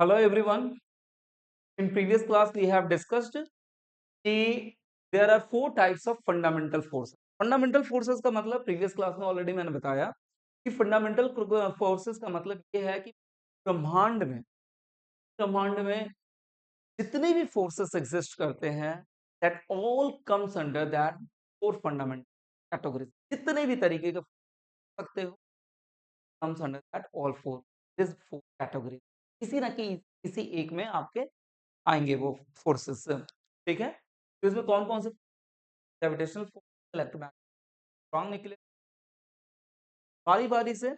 Hello everyone. In previous class we have discussed कि there are four types of fundamental forces. Fundamental forces का मतलब previous class में already मैंने बताया कि fundamental forces का मतलब ये है कि ब्रह्मांड में जितने भी forces exist करते हैं that all comes under that four fundamental categories. जितने भी तरीके के सकते हो comes under that all four this four categories. किसी ना किसी एक में आपके आएंगे वो फोर्सेस, ठीक है। तो इसमें कौन कौन से ग्रेविटेशनल फोर्स, इलेक्ट्रोमैग्नेटिक स्ट्रॉन्ग निकले बारी बारी से।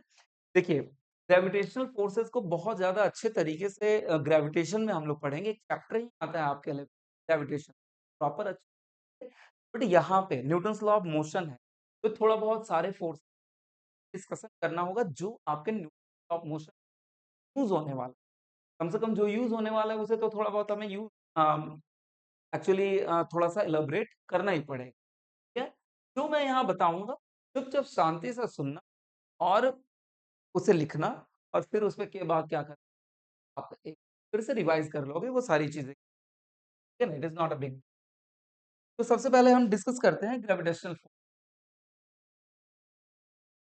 देखिए, ग्रेविटेशनल फोर्सेस को बहुत ज्यादा अच्छे तरीके से ग्रेविटेशन में हम लोग पढ़ेंगे, एक चैप्टर ही आता है आपके लिए ग्रेविटेशन प्रॉपर अच्छे। बट यहाँ पे न्यूटन्स लॉ ऑफ मोशन है, तो थोड़ा बहुत सारे फोर्स डिस्कशन करना होगा जो आपके Newton law of motion use होने वाला, कम से कम जो यूज होने वाला है उसे तो थोड़ा बहुत हमें यूज एक्चुअली थोड़ा सा एलाबरेट करना ही पड़ेगा, ठीक है। जो मैं यहाँ बताऊंगा चुपचाप शांति से सुनना और उसे लिखना, और फिर उसपे के बाद क्या करना, आप एक फिर से रिवाइज कर लोगे वो सारी चीजें, ठीक है ना। It is not a big. तो सबसे पहले हम डिस्कस करते हैं ग्रेविटेशनल फोर्स।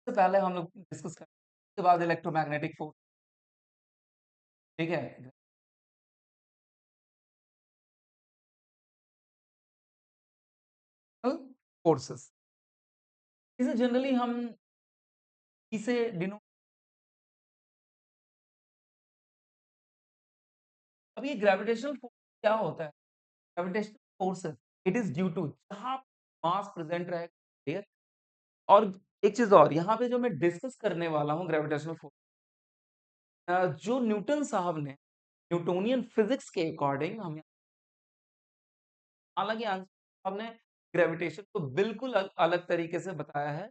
सबसे पहले हम लोग डिस्कस करते हैं, उसके बाद इलेक्ट्रोमैग्नेटिक फोर्स, ठीक है। फोर्सेस इसे जनरली हम इसे डिनो अब ये ग्रेविटेशनल फोर्स क्या होता है? Gravitational forces it is due to जहां मास प्रेजेंट रहेगा, ठीक है। और एक चीज और यहाँ पे जो मैं डिस्कस करने वाला हूँ ग्रेविटेशनल फोर्स, जो न्यूटन साहब ने न्यूटोनियन फिजिक्स के अकॉर्डिंग हम, हालांकि आंसर साहब ने ग्रेविटेशन को बिल्कुल अलग तरीके से बताया है,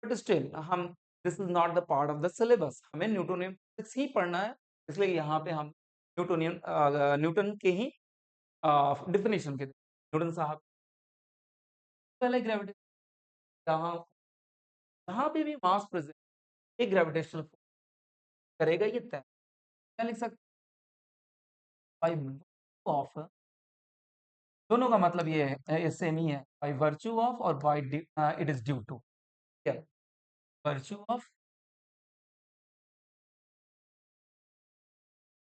बट स्टिल हम this is not the part of the syllabus, हमें न्यूटोनियन फिजिक्स ही पढ़ना है। इसलिए यहाँ पे हम न्यूटन के ही डिफिनेशन के न्यूटन साहब पहले ग्रेविटेशन, जहाँ जहाँ पे भी मास प्रेजेंट एक ग्रेविटेशनल फोर्स करेगा ये तय, क्या लिख सकते हैं ऑफ, दोनों का मतलब ये है, ये सेम ही है, बाय वर्च्यू ऑफ और by it is due to, क्या वर्च्यू ऑफ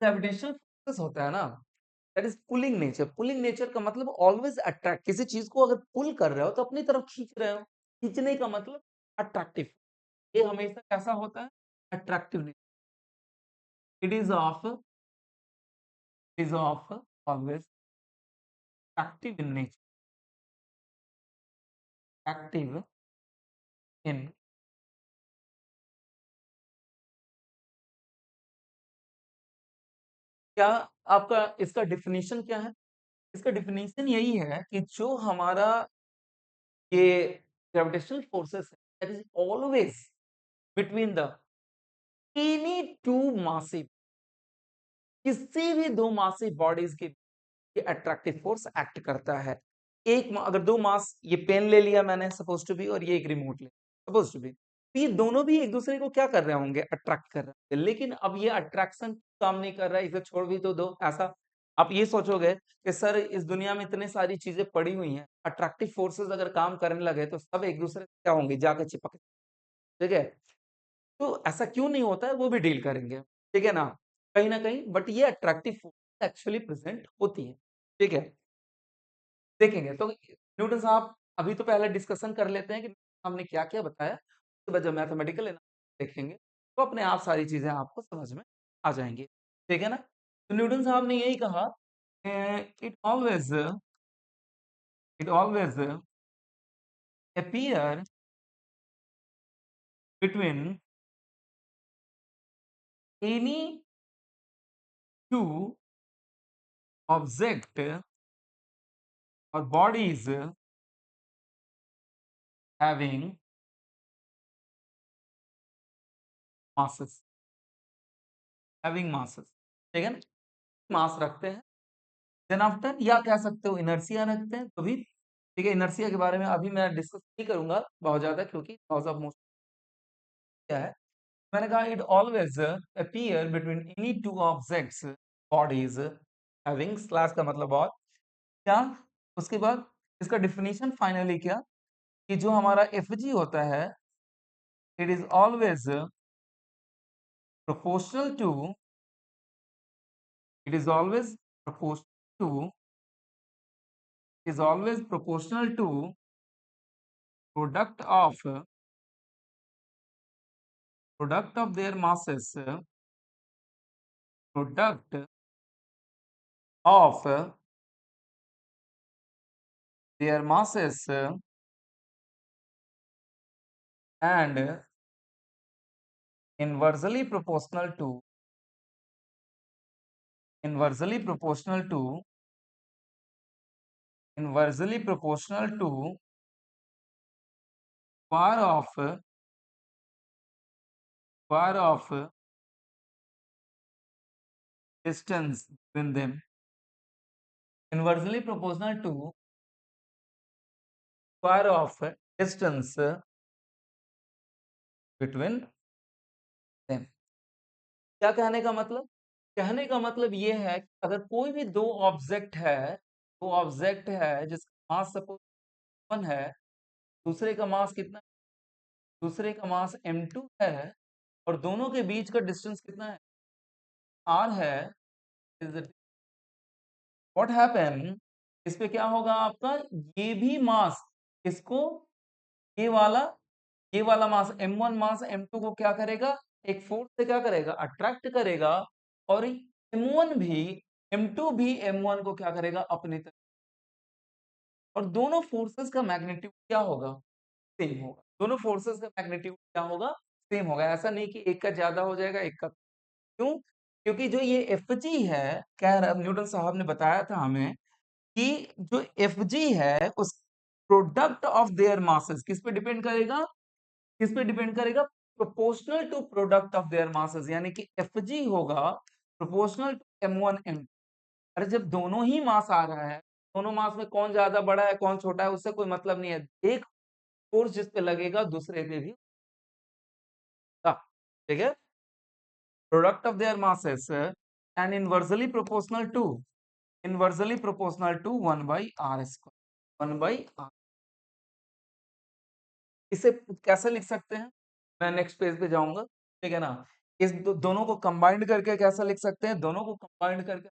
ग्रेविटेशनल फोर्सेस होता है ना, that is pulling nature. Pulling nature का मतलब ऑलवेज अट्रैक्ट, किसी चीज को अगर पुल कर रहे हो तो अपनी तरफ खींच रहे हो, खींचने का मतलब अट्रैक्टिव, ये हमेशा कैसा होता है, attractive nature. It is of always active in nature, active in. क्या आपका इसका डिफिनीशन क्या है? इसका डिफिनीशन यही है कि जो हमारा ये ग्रेविटेशनल फोर्सेस है that is always between the any two massive, किसी भी दो मासिव बॉडीज के ये अट्रैक्टिव फोर्स एक्ट करता है। अगर दो मास, ये पेन ले लिया मैंने सपोज टू बी, और ये एक रिमोट ले सपोज टू बी, तो ये दोनों भी एक दूसरे को क्या कर रहे होंगे, अट्रैक्ट कर रहे होंगे। लेकिन अब ये अट्रैक्शन काम नहीं कर रहा है, इसे छोड़ भी तो दो ऐसा। आप ये सोचोगे कि सर इस दुनिया में इतनी सारी चीजें पड़ी हुई हैं, अट्रैक्टिव फोर्सेस अगर काम करने लगे तो सब एक दूसरे से क्या होंगे, जाकर चिपक, ठीक है। तो ऐसा क्यों नहीं होता है वो भी डील करेंगे, ठीक है ना। कहीं ना कहीं बट ये अट्रैक्टिव फोर्स एक्चुअली प्रेजेंट होती है, ठीक है। देखेंगे तो न्यूटन साहब, अभी तो पहले डिस्कशन कर लेते हैं कि हमने क्या क्या बताया, उसके बाद जब मैथमेटिकल देखेंगे तो अपने आप सारी चीजें आपको समझ में आ जाएंगी, ठीक है ना। तो न्यूटन साहब ने यही कहा, it always appear between any two object or bodies having masses, ठीक है ना, मास रखते हैं। देन आफ्टर या कह सकते हो इनर्शिया रखते हैं तो भी, ठीक है। इनर्शिया के बारे में अभी मैं डिस्कस नहीं करूंगा बहुत ज्यादा, क्योंकि लॉज ऑफ मोशन क्या है। मैंने कहा it always appear between any two objects bodies having slash का मतलब और क्या, उसके बाद इसका डिफिनीशन फाइनली क्या, कि जो हमारा एफ जी होता है it is always proportional to it is always proportional to is always proportional to product of their masses, product of their masses and inversely proportional to inversely proportional to inversely proportional to square of distance between them, inversely proportional to square of distance between them। क्या कहने का मतलब, कहने का मतलब ये है कि अगर कोई भी दो ऑब्जेक्ट है जिसका मास सपोज 1 है, दूसरे का मास कितना, दूसरे का मास m2 है और दोनों के बीच का डिस्टेंस कितना है, r है, व्हाट हैपन, इस पे क्या होगा आपका, ये भी मास इसको, ये वाला ये वाला मास m1 मास m2 को क्या करेगा, एक फोर्स से क्या करेगा, अट्रैक्ट करेगा, और m1 भी m2 भी m1 को क्या करेगा अपनी तरफ, और दोनों फोर्सेस का मैग्नीट्यूड क्या होगा, सेम होगा, दोनों फोर्सेस का मैग्नीट्यूड क्या होगा, सेम होगा। ऐसा नहीं कि एक का ज्यादा हो जाएगा एक का, क्यों, क्योंकि जो ये एफ जी है, कह रहा न्यूटन साहब ने बताया था हमें कि जो एफ जी है उस प्रोडक्ट ऑफ देयर मासेस किस पे डिपेंड करेगा, किस पे डिपेंड करेगा, proportional to product of their masses, यानी कि एफ जी होगा प्रोपोर्शनल टू m1 m2। अरे जब दोनों ही मास आ रहा है, दोनों मास में कौन ज्यादा बड़ा है कौन छोटा है उससे कोई मतलब नहीं है, एक फोर्स जिस पे लगेगा दूसरे पे भी, ठीक है, product of their masses and inversely proportional to 1/r², 1/r। इसे कैसे लिख सकते हैं, मैं नेक्स्ट पेज पे जाऊंगा, ठीक है ना, इस दोनों को कंबाइंड करके कैसा लिख सकते हैं, दोनों को कंबाइंड करके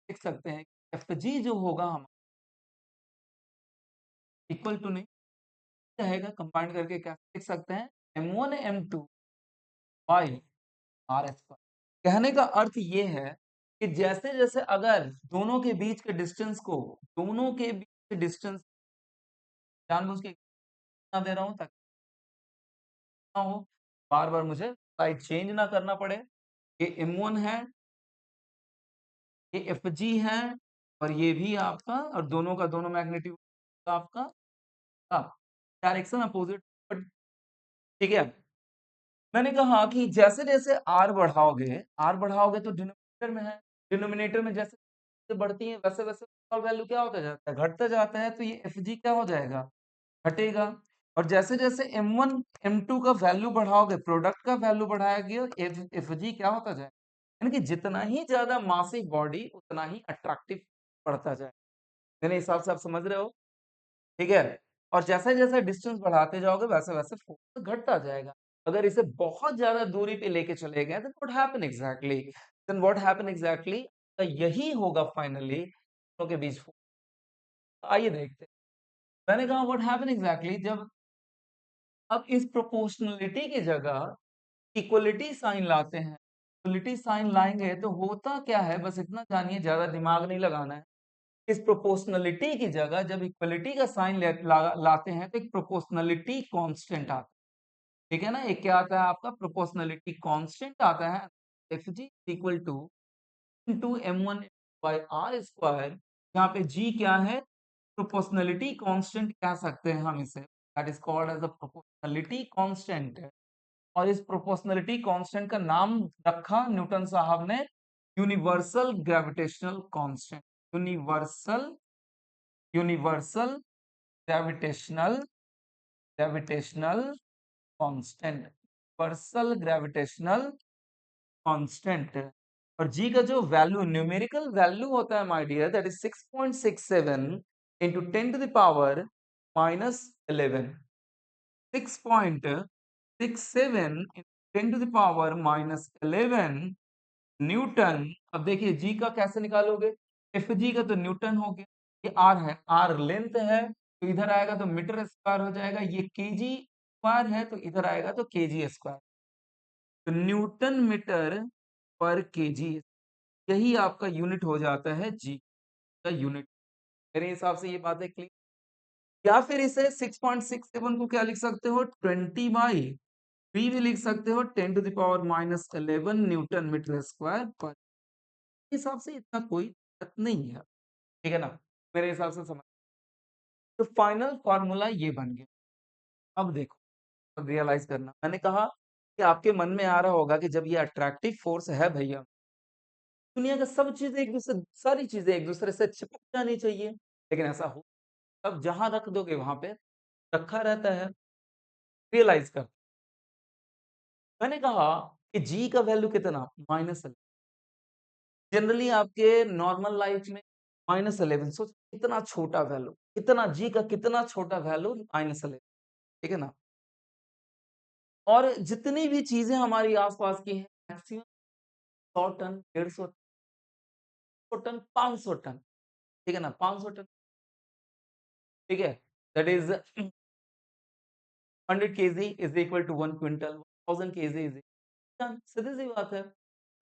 लिख सकते हैं एफ जी जो होगा हम इक्वल टू नहीं रहेगा, कंबाइंड करके क्या लिख सकते हैं, m1 m2 बाई r²। कहने का अर्थ ये है कि जैसे जैसे अगर दोनों के बीच के डिस्टेंस को, दोनों के बीच के डिस्टेंस जानबूझ के कितना दे रहा हूं ताकि ना हो, बार बार मुझे साइड चेंज ना करना पड़े, ये m1 है, ये एफ जी है, और ये भी आपका, और दोनों का दोनों मैग्नीट्यूड आपका डायरेक्शन अपोजिट, बट ठीक है। मैंने कहा कि जैसे जैसे आर बढ़ाओगे तो डिनोमिनेटर में है, डिनोमिनेटर में जैसे जैसे बढ़ती है वैसे वैसे वैल्यू क्या होता जाता है, घटता जाता है, तो ये एफ जी क्या हो जाएगा, घटेगा। और जैसे जैसे m1 m2 का वैल्यू बढ़ाओगे, प्रोडक्ट का वैल्यू बढ़ाएगी, एफ जी क्या होता जाएगा, यानी कि जितना ही ज्यादा मासिव बॉडी उतना ही अट्रैक्टिव बढ़ता जाए, मेरे हिसाब से आप समझ रहे हो, ठीक है। और जैसे जैसे डिस्टेंस बढ़ाते जाओगे वैसे वैसे फोर्स घटता जाएगा। अगर इसे बहुत ज्यादा दूरी पे लेके चले गए देन व्हाट हैपन एग्जैक्टली, यही होगा फाइनली दोनों के बीच force। आइए देखते हैं, मैंने कहा व्हाट हैपन एग्जैक्टली जब अब इस प्रोपोर्शनलिटी की जगह इक्वलिटी साइन लाते हैं, इक्वलिटी साइन लाएंगे तो होता क्या है, बस इतना जानिए, ज्यादा दिमाग नहीं लगाना है। इस प्रोपोर्शनलिटी की जगह जब इक्वलिटी का साइन लाते हैं तो एक प्रोपोर्शनलिटी कांस्टेंट आता है, ठीक है ना, एक क्या आता है आपका प्रोपोर्शनलिटी कांस्टेंट आता है, F G equal two into m1 by r², यहाँ पे g क्या है, प्रोपोर्शनलिटी कांस्टेंट कह सकते हैं हम इसे, that is called as the proportionality constant. और इस प्रोपोर्शनलिटी कांस्टेंट का नाम रखा न्यूटन साहब ने universal gravitational constant, universal universal gravitational gravitational constant, universal gravitational constant. और जी का जो वैल्यू न्यूमेरिकल वैल्यू होता है my dear, that is 6.67 into 10 to the power -11। 6.67 10 to the power -11 newton. अब देखिए जी का कैसे निकालोगे, एफ जी का तो न्यूटन हो गया, ये आर है, आर लेंथ है तो इधर आएगा तो मीटर स्क्वायर हो जाएगा, ये केजी स्क्वायर है तो इधर आएगा तो केजी स्क्वायर, तो न्यूटन मीटर पर केजी, यही आपका यूनिट हो जाता है जी का यूनिट। मेरे हिसाब से ये बात है क्लियर। या फिर इसे 6.67 को क्या लिख सकते हो, 20/3 भी लिख सकते हो, 10 to the power -11 newton metre square पर। हिसाब से इतना कोई दिक्कत नहीं है, ठीक है ना, मेरे हिसाब से समझ। तो फाइनल फॉर्मूला ये बन गया। अब देखो, अब रियलाइज करना, मैंने कहा कि आपके मन में आ रहा होगा कि जब ये अट्रैक्टिव फोर्स है भैया, दुनिया का सब चीजें एक दूसरे, सारी चीजें एक दूसरे से चिपक जानी चाहिए, लेकिन ऐसा हो, अब जहां रख दोगे वहां पे रखा रहता है। रियलाइज कर, मैंने कहा कि जी का वैल्यू कितना, -11। जनरली आपके नॉर्मल लाइफ में -11, सोच कितना छोटा वैल्यू, कितना जी का कितना छोटा वैल्यू, -11, ठीक है ना। और जितनी भी चीजें हमारी आसपास की हैं, मैक्सिमम 100 टन, 150 टन, 500 टन, ठीक है ना, 500 टन, ठीक है, that is 100 kg is equal to 1 quintal, 1000 kg is ton, सीधी सी बात है।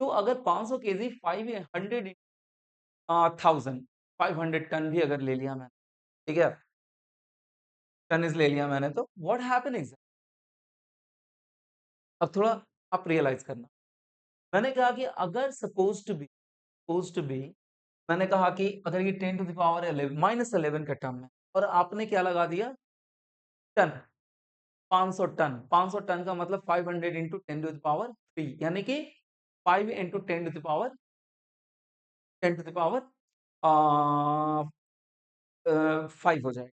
तो अगर 500 kg 500 1000 500 टन भी अगर ले लिया मैंने, ठीक है, टनिज ले लिया मैंने, तो व्हाट हैपन एग्जैक्ट। अब थोड़ा आप रियलाइज करना, मैंने कहा कि अगर सपोज टू बी मैंने कहा कि अगर ये 10 टू द पावर 11 -11 का टर्म है और आपने क्या लगा दिया, टन, 500 टन, 500 टन का मतलब 500 इंटू 10 टू द पावर 3, यानी कि 5 into 10 to the power 10 to the power 5 हो जाएगा,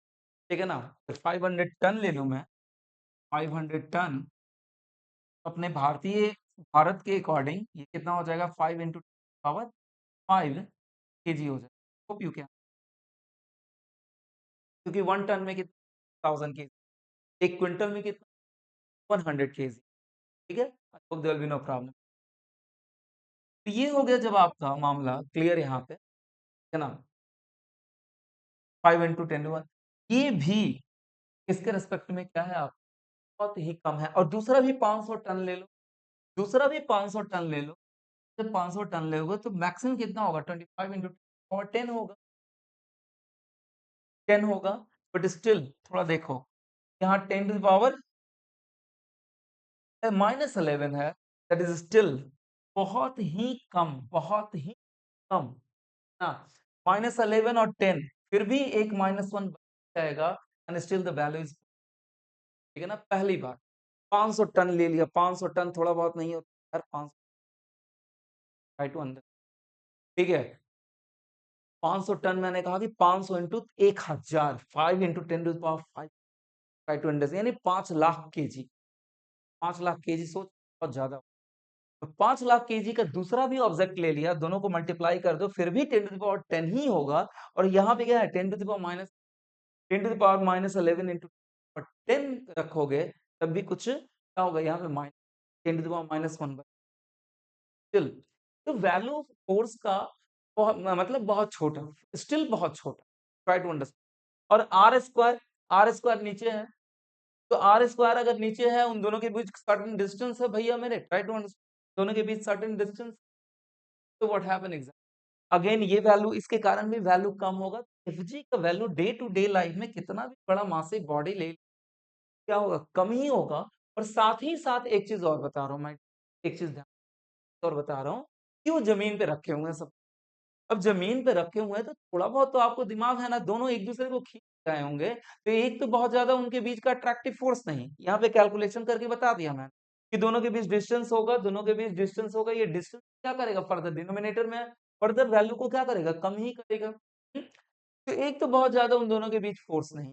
ठीक है ना। 500 टन ले लूं मैं, 500 टन अपने भारत के अकॉर्डिंग ये कितना हो जाएगा, 5 इंटू पावर 5 kg हो जाएगा। होप यू कैन, क्योंकि 1 टन में कितना, 1000 kg, 1 क्विंटल में कितना, 100 kg, ठीक है। I hope there will be no problem. तो ये हो गया जब आपका मामला क्लियर यहाँ पे, है ना, 5 इंटू 10 ये भी इसके रेस्पेक्ट में क्या है, आप बहुत ही कम है। और दूसरा भी 500 टन ले लो, दूसरा भी 500 टन ले लो, जब 500 टन लोगे तो मैक्सिमम कितना होगा, 25 इंटू और 10 होगा, 10 होगा। बट स्टिल थोड़ा देखो, यहाँ 10 टू द पावर -11 है, दैट इज स्टिल बहुत ही कम, बहुत ही कम ना। -11 और 10 फिर भी एक -1 बच जाएगा, and still the value is, ठीक है ना। पहली बार 500 टन ले लिया, 500 टन थोड़ा बहुत नहीं होता यार, 500, ट्राई टू अंडर, ठीक है। 500 टन मैंने कहा कि 500 into 1000, 5 into 10 to the power 5, try to under, यानी 5 लाख kg, 5 लाख kg, सोच बहुत ज्यादा। तो 5 लाख kg का दूसरा भी ऑब्जेक्ट ले लिया, दोनों को मल्टीप्लाई कर दो फिर भी 10 टू द पावर 10 ही होगा। और यहाँ पे क्या है, 10 टू द पावर -11 इंटू 10 रखोगे तब भी कुछ क्या होगा, यहाँ पे -10 टू द पावर -1 स्टिल। तो वैल्यू ऑफ फोर्स का बहुत मतलब बहुत छोटा, स्टिल बहुत छोटा, ट्राई टू अंडरस्टैंड। और आर स्क्वायर नीचे है, तो आर स्क्वायर अगर नीचे है, उन दोनों के बीच सर्टेन डिस्टेंस है भैया मेरे, ट्राई टू अंडरस्टैंड, दोनों के बीच सर्टेन डिस्टेंस, तो व्हाट हैपन एग्जैक्ट, अगेन ये वैल्यू, इसके कारण भी वैल्यू कम होगा। एफ जी का value day to day life में कितना भी बड़ा मासिक बॉडी ले, क्या होगा, कम ही होगा। और साथ ही साथ एक चीज और बता रहा हूँ मैं, एक चीज ध्यान और बता रहा हूँ कि वो जमीन पे रखे हुए हैं सब। अब जमीन पे रखे हुए हैं तो थोड़ा बहुत तो आपको दिमाग है ना, दोनों एक दूसरे को खींच रहे होंगे, तो एक तो बहुत ज्यादा उनके बीच का अट्रैक्टिव फोर्स नहीं, यहाँ पे कैलकुलेशन करके बता दिया मैंने कि दोनों के बीच डिस्टेंस होगा, दोनों के बीच डिस्टेंस होगा, ये डिस्टेंस क्या करेगा, फर्दर डिनोमिनेटर में फर्दर वैल्यू को क्या करेगा, कम ही करेगा। तो एक तो बहुत ज्यादा उन दोनों के बीच फोर्स नहीं,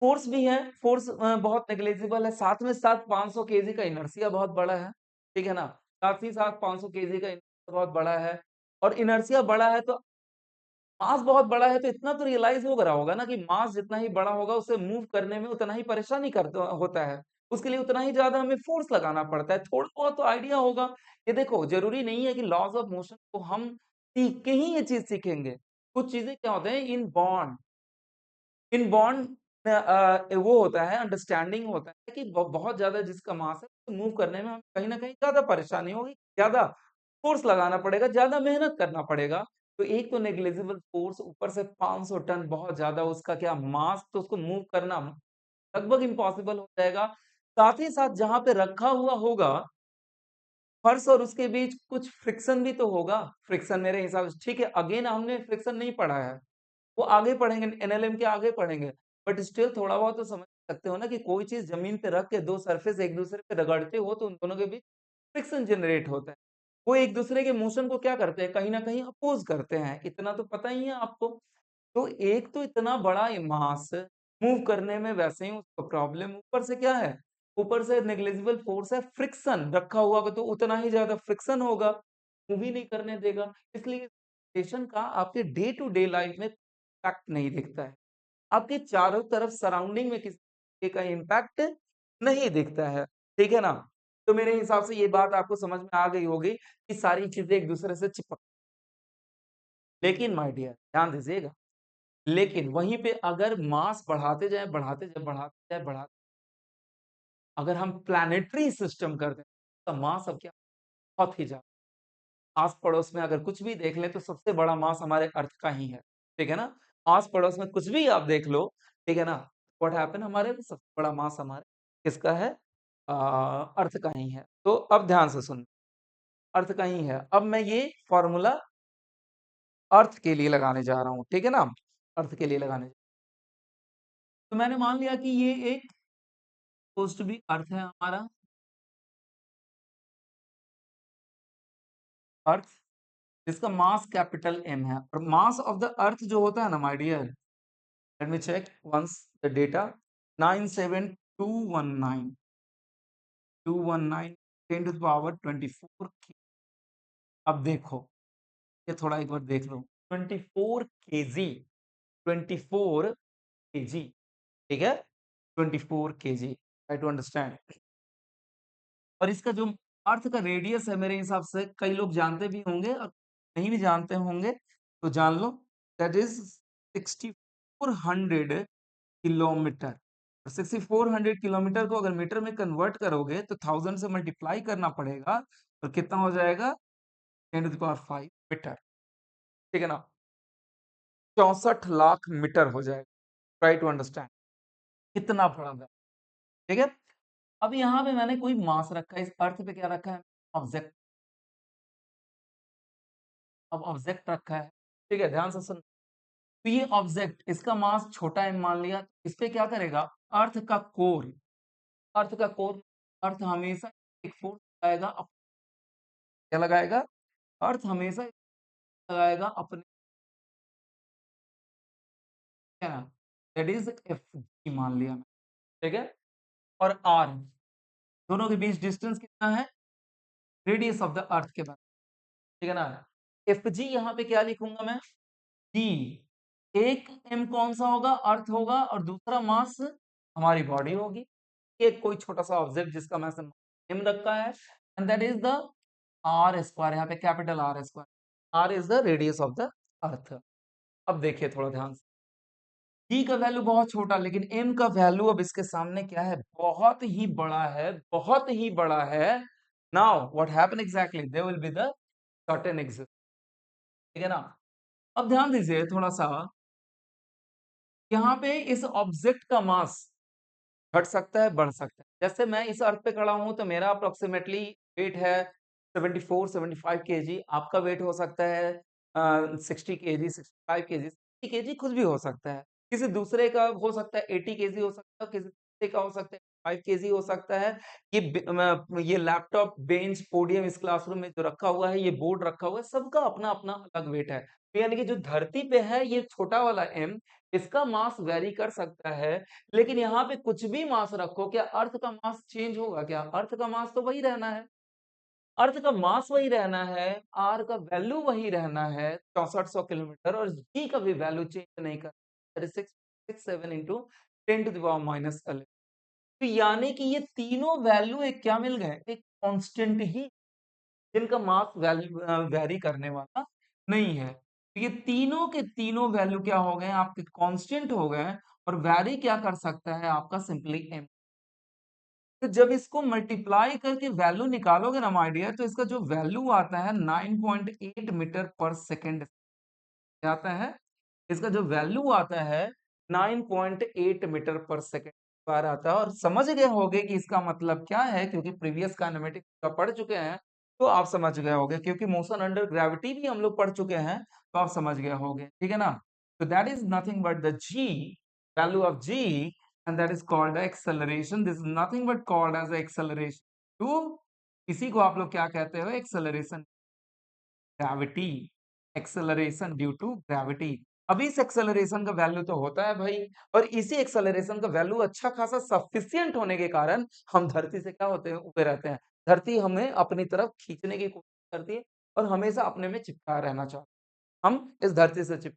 फोर्स भी है, फोर्स बहुत नेग्लिजिबल है, साथ में साथ 500 kg का इनर्शिया बहुत बड़ा है, ठीक है ना, साथ ही साथ 500 kg का बहुत बड़ा है और इनर्शिया बड़ा है तो मास बहुत बड़ा है तो इतना तो रियलाइज़ हो रहा होगा ना कि मास जितना ही बड़ा होगा उसे मूव करने में उतना ही परेशानी करता होता है। उसके लिए उतना ही ज़्यादा हमें फ़ोर्स लगाना पड़ता है। थोड़ा बहुत तो आइडिया होगा। ये देखो ज़रूरी नहीं है कि लॉज़ ऑफ मोशन को हम सीख के ही ये चीज़ सीखेंगे। कुछ चीज़ें क्या होते हैं इन बॉन्ड वो होता है अंडरस्टैंडिंग होता है कि बहुत ज़्यादा जिसका मास है तो मूव करने में हमें कहीं न कहीं ज़्यादा परेशानी होगी, ज़्यादा फ़ोर्स लगाना पड़ेगा, ज़्यादा मेहनत करना पड़ेगा। तो एक तो नेग्लिजिबल फ़ोर्स ऊपर से 500 टन बहुत ज़्यादा उसका क्या मास तो उसको मूव करना लगभग इम्पॉसिबल हो जाएगा। साथ ही साथ जहाँ पे रखा हुआ होगा फर्श और उसके बीच कुछ फ्रिक्शन भी तो होगा। फ्रिक्शन मेरे हिसाब से ठीक है, अगेन हमने फ्रिक्शन नहीं पढ़ा है। वो आगे पढ़ेंगे, एनएलएम के आगे पढ़ेंगे। बट स्टिल थोड़ा बहुत तो समझ सकते हो ना कि कोई चीज़ ज़मीन पे रख के 2 सरफेस एक-दूसरे पे रगड़ते हो तो उन दोनों के बीच फ्रिक्शन जनरेट होता है। वो एक-दूसरे के मोशन को क्या करते हैं, कहीं न कहीं अपोज़ करते हैं, इतना तो पता ही है आपको। तो एक तो इतना बड़ा मास मूव करने में वैसे ही उसको प्रॉब्लम, ऊपर से क्या है, ऊपर से नेग्लिजिबल फोर्स है फ्रिक्शन रखा हुआ होगा तो उतना ही ज़्यादा फ्रिक्शन होगा, मूव ही नहीं करने देगा। इसलिए स्टेशन का आपके डे टू डे लाइफ में इम्पैक्ट नहीं दिखता है। आपके चारों तरफ सराउंडिंग में किसी तरीके का इम्पैक्ट नहीं दिखता है, ठीक है ना? तो मेरे हिसाब से ये बात आपको समझ में आ गई होगी कि सारी चीज़ें एक-दूसरे से चिपक लेकिन माय डियर ध्यान दीजिएगा, लेकिन वहीं पे अगर मास बढ़ाते जाएँ, बढ़ाते जाएँ, बढ़ाते जाएँ, बढ़ा अगर हम प्लैनेटरी सिस्टम कर दें, तो मास अब क्या बहुत ही ज़्यादा आस-पड़ोस में अगर कुछ भी देख लें तो सबसे बड़ा मास हमारे अर्थ का ही है, ठीक है ना? आस-पड़ोस में कुछ भी आप देख लो, ठीक है ना? व्हाट हैपन हमारे सबसे बड़ा मास हमारे किसका है? अर्थ का ही है। तो अब ध्यान से सुनिए, अर्थ का ही है। अब मैं ये फ़ॉर्मूला अर्थ के लिए लगाने जा रहा हूँ, ठीक है ना? अर्थ के लिए लगाने तो मैंने मान लिया कि ये एक सपोज़्ड टू बी अर्थ है हमारा, अर्थ जिसका मास कैपिटल M है और मास ऑफ द अर्थ जो होता है ना my dear, let me check once the data 97219 219 10 to the power 24 के। अब देखो, ये थोड़ा एक बार देख लो 24 केजी 24 केजी ठीक है? 24 केजी ट्राई टू अंडरस्टैंड और इसका जो अर्थ का रेडियस है मेरे हिसाब से कई लोग जानते भी होंगे और नहीं भी जानते होंगे तो जान लो दैट इज 6400 किलोमीटर। 6400 किलोमीटर को अगर मीटर में कन्वर्ट करोगे तो 1000 से मल्टीप्लाई करना पड़ेगा और कितना हो जाएगा 10 टू द पावर 5 मीटर, ठीक है ना? 64 लाख मीटर हो जाएगा। ट्राई टू अंडरस्टैंड कितना बड़ा है, ठीक है? अब यहाँ पे मैंने कोई मास रखा है, इस अर्थ पे क्या रखा है? ऑब्जेक्ट। अब ऑब्जेक्ट रखा है, ठीक है? ध्यान से सुन। तो ये ऑब्जेक्ट इसका मास छोटा m मान लिया, इस पे क्या करेगा? अर्थ का कोर अर्थ का कोर अर्थ हमेशा एक फोर्स लगाएगा क्या लगाएगा? अर्थ हमेशा लगाएगा अपने क्या दैट इज Fg मान लिया मैं, ठीक है? और R दोनों के बीच डिस्टेंस कितना है? रेडियस ऑफ द अर्थ के बराबर, ठीक है ना? Fg यहाँ पे क्या लिखूंगा मैं? जी, एक m कौन सा होगा? अर्थ होगा और दूसरा मास हमारी बॉडी होगी। एक कोई छोटा-सा ऑब्जेक्ट जिसका मास m रखा है and that is the r square यहाँ पे capital R square. r is the radius of the अर्थ। अब देखिए थोड़ा ध्यान से। g का वैल्यू बहुत छोटा लेकिन m का वैल्यू अब इसके सामने क्या है? बहुत ही बड़ा है, बहुत ही बड़ा है। Now what happen exactly? There will be the certain axis, ठीक है ना? अब ध्यान दीजिए थोड़ा-सा यहाँ पे इस ऑब्जेक्ट का मास घट सकता है, बढ़ सकता है। जैसे मैं इस अर्थ पे खड़ा हूँ तो मेरा अप्रॉक्सिमेटली वेट है 74-75 केजी, आपका वेट हो सकता है 60 केजी, 65 केजी, 60 केजी कुछ भी हो सकता है। किसी दूसरे का हो सकता है 80 केजी हो सकता है, किसी दूसरे का हो सकता है 5 केजी हो सकता है। ये लैपटॉप, बेंच, पोडियम इस क्लासरूम में जो रखा हुआ है, ये बोर्ड रखा हुआ है, सबका अपना-अपना अलग वेट है। तो यानी कि जो धरती पे है ये छोटा वाला m इसका मास वैरी कर सकता है लेकिन यहाँ पे कुछ भी मास रखो, क्या अर्थ का मास चेंज होगा क्या? अर्थ का मास तो वही रहना है। अर्थ का मास वही रहना है, आर का वैल्यू वही रहना है 6400 किलोमीटर, और जी का भी वैल्यू चेंज नहीं कर 667 इंटू 10⁻11। तो यानी कि ये तीनों वैल्यू एक क्या मिल गए, एक कांस्टेंट ही, जिनका मास वैल्यू वैरी करने वाला नहीं है। तो ये तीनों के तीनों वैल्यू क्या हो गए, आपके कांस्टेंट हो गए, और वैरी क्या कर सकता है आपका, सिंपली एम। तो जब इसको मल्टीप्लाई करके वैल्यू निकालोगे ना माय डियर, तो इसका जो वैल्यू आता है 9.8 मीटर पर सेकेंड आता है। इसका जो वैल्यू आता है 9.8 मीटर पर सेकेंड बार आता है। और समझ गए होगे कि इसका मतलब क्या है, क्योंकि प्रीवियस काइनेमेटिक्स का पढ़ चुके हैं, तो आप समझ गए होगे, क्योंकि मोशन अंडर ग्रेविटी भी हम लोग पढ़ चुके हैं, तो आप समझ गए होगे, ठीक है ना। तो that is nothing but the G, value of G, and that is called acceleration. This is nothing but called as acceleration to, इसी को आप लोग क्या कहते हो, acceleration gravity, acceleration due to gravity. अब इस एक्सेलरेशन का वैल्यू तो होता है भाई, और इसी एक्सेलरेशन का वैल्यू अच्छा खासा सफिशियंट होने के कारण हम धरती से क्या होते हैं, ऊपर रहते हैं। धरती हमें अपनी तरफ खींचने की कोशिश करती है, और हमेशा अपने में चिपका रहना चाहते हैं। हम इस धरती से चिप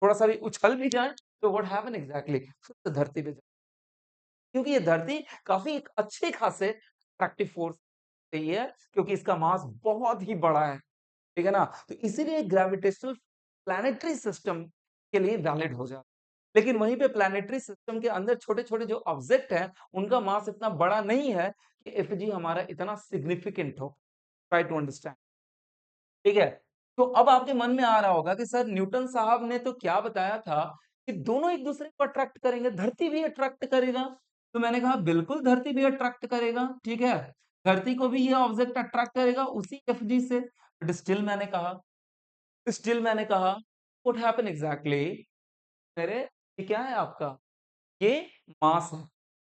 थोड़ा सा भी उछल भी जाए तो व्हाट हैपन एग्जैक्टली, फिर से धरती पे क्योंकि ये धरती काफी एक अच्छे खासे अट्रैक्टिव फोर्स रही है, क्योंकि इसका मास बहुत ही बड़ा है, ठीक है ना। तो इसीलिए ग्रेविटेशनल प्लैनेटरी सिस्टम के लिए वैलिड हो जाता है। लेकिन वहीं पे प्लैनेटरी सिस्टम के अंदर छोटे-छोटे जो ऑब्जेक्ट हैं, उनका मास इतना बड़ा नहीं है कि एफजी हमारा इतना सिग्निफिकेंट हो। ट्राई टू अंडरस्टैंड, ठीक है। तो अब आपके मन में आ रहा होगा कि सर न्यूटन साहब ने तो क्या बताया था कि दोनों एक दूसरे को अट्रैक्ट करेंगे, धरती भी अट्रैक्ट करेगा। तो मैंने कहा बिल्कुल धरती भी अट्रैक्ट करेगा, ठीक है। धरती को भी ये ऑब्जेक्ट अट्रैक्ट करेगा उसी एफजी से। बट स्टिल मैंने कहा व्हाट हैपन एग्जैक्टली, मेरे ये क्या है आपका, ये मास है,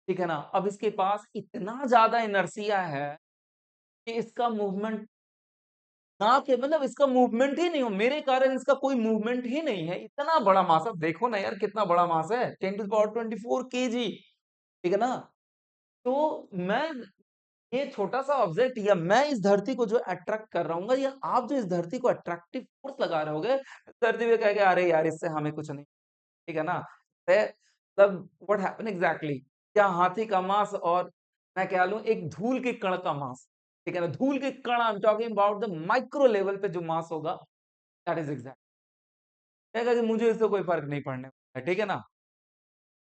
ठीक है ना। अब इसके पास इतना ज्यादा इनर्शिया है कि इसका मूवमेंट ना के मतलब इसका मूवमेंट ही नहीं हो, मेरे कारण इसका कोई मूवमेंट ही नहीं है। इतना बड़ा मास, अब देखो ना यार कितना बड़ा मास है, 10⁻24 केजी, ठीक है ना। तो मैं ये छोटा सा ऑब्जेक्ट, या मैं इस धरती को जो अट्रैक्ट कर रहा हूँ, या आप जो इस धरती को अट्रैक्टिव फोर्स लगा रहे होगे, धरती पे कह के अरे यार इससे हमें कुछ नहीं, ठीक है ना। तब व्हाट हैपन एग्जैक्टली, क्या हाथी का मांस और मैं कह लूं एक धूल के कण का मांस, ठीक है ना, धूल के कण, I am talking about the micro level पे जो मांस होगा, दैट इज एग्जैक्ट, कहेगा कि मुझे इससे कोई फर्क नहीं पड़ने वाला है, ठीक है ना।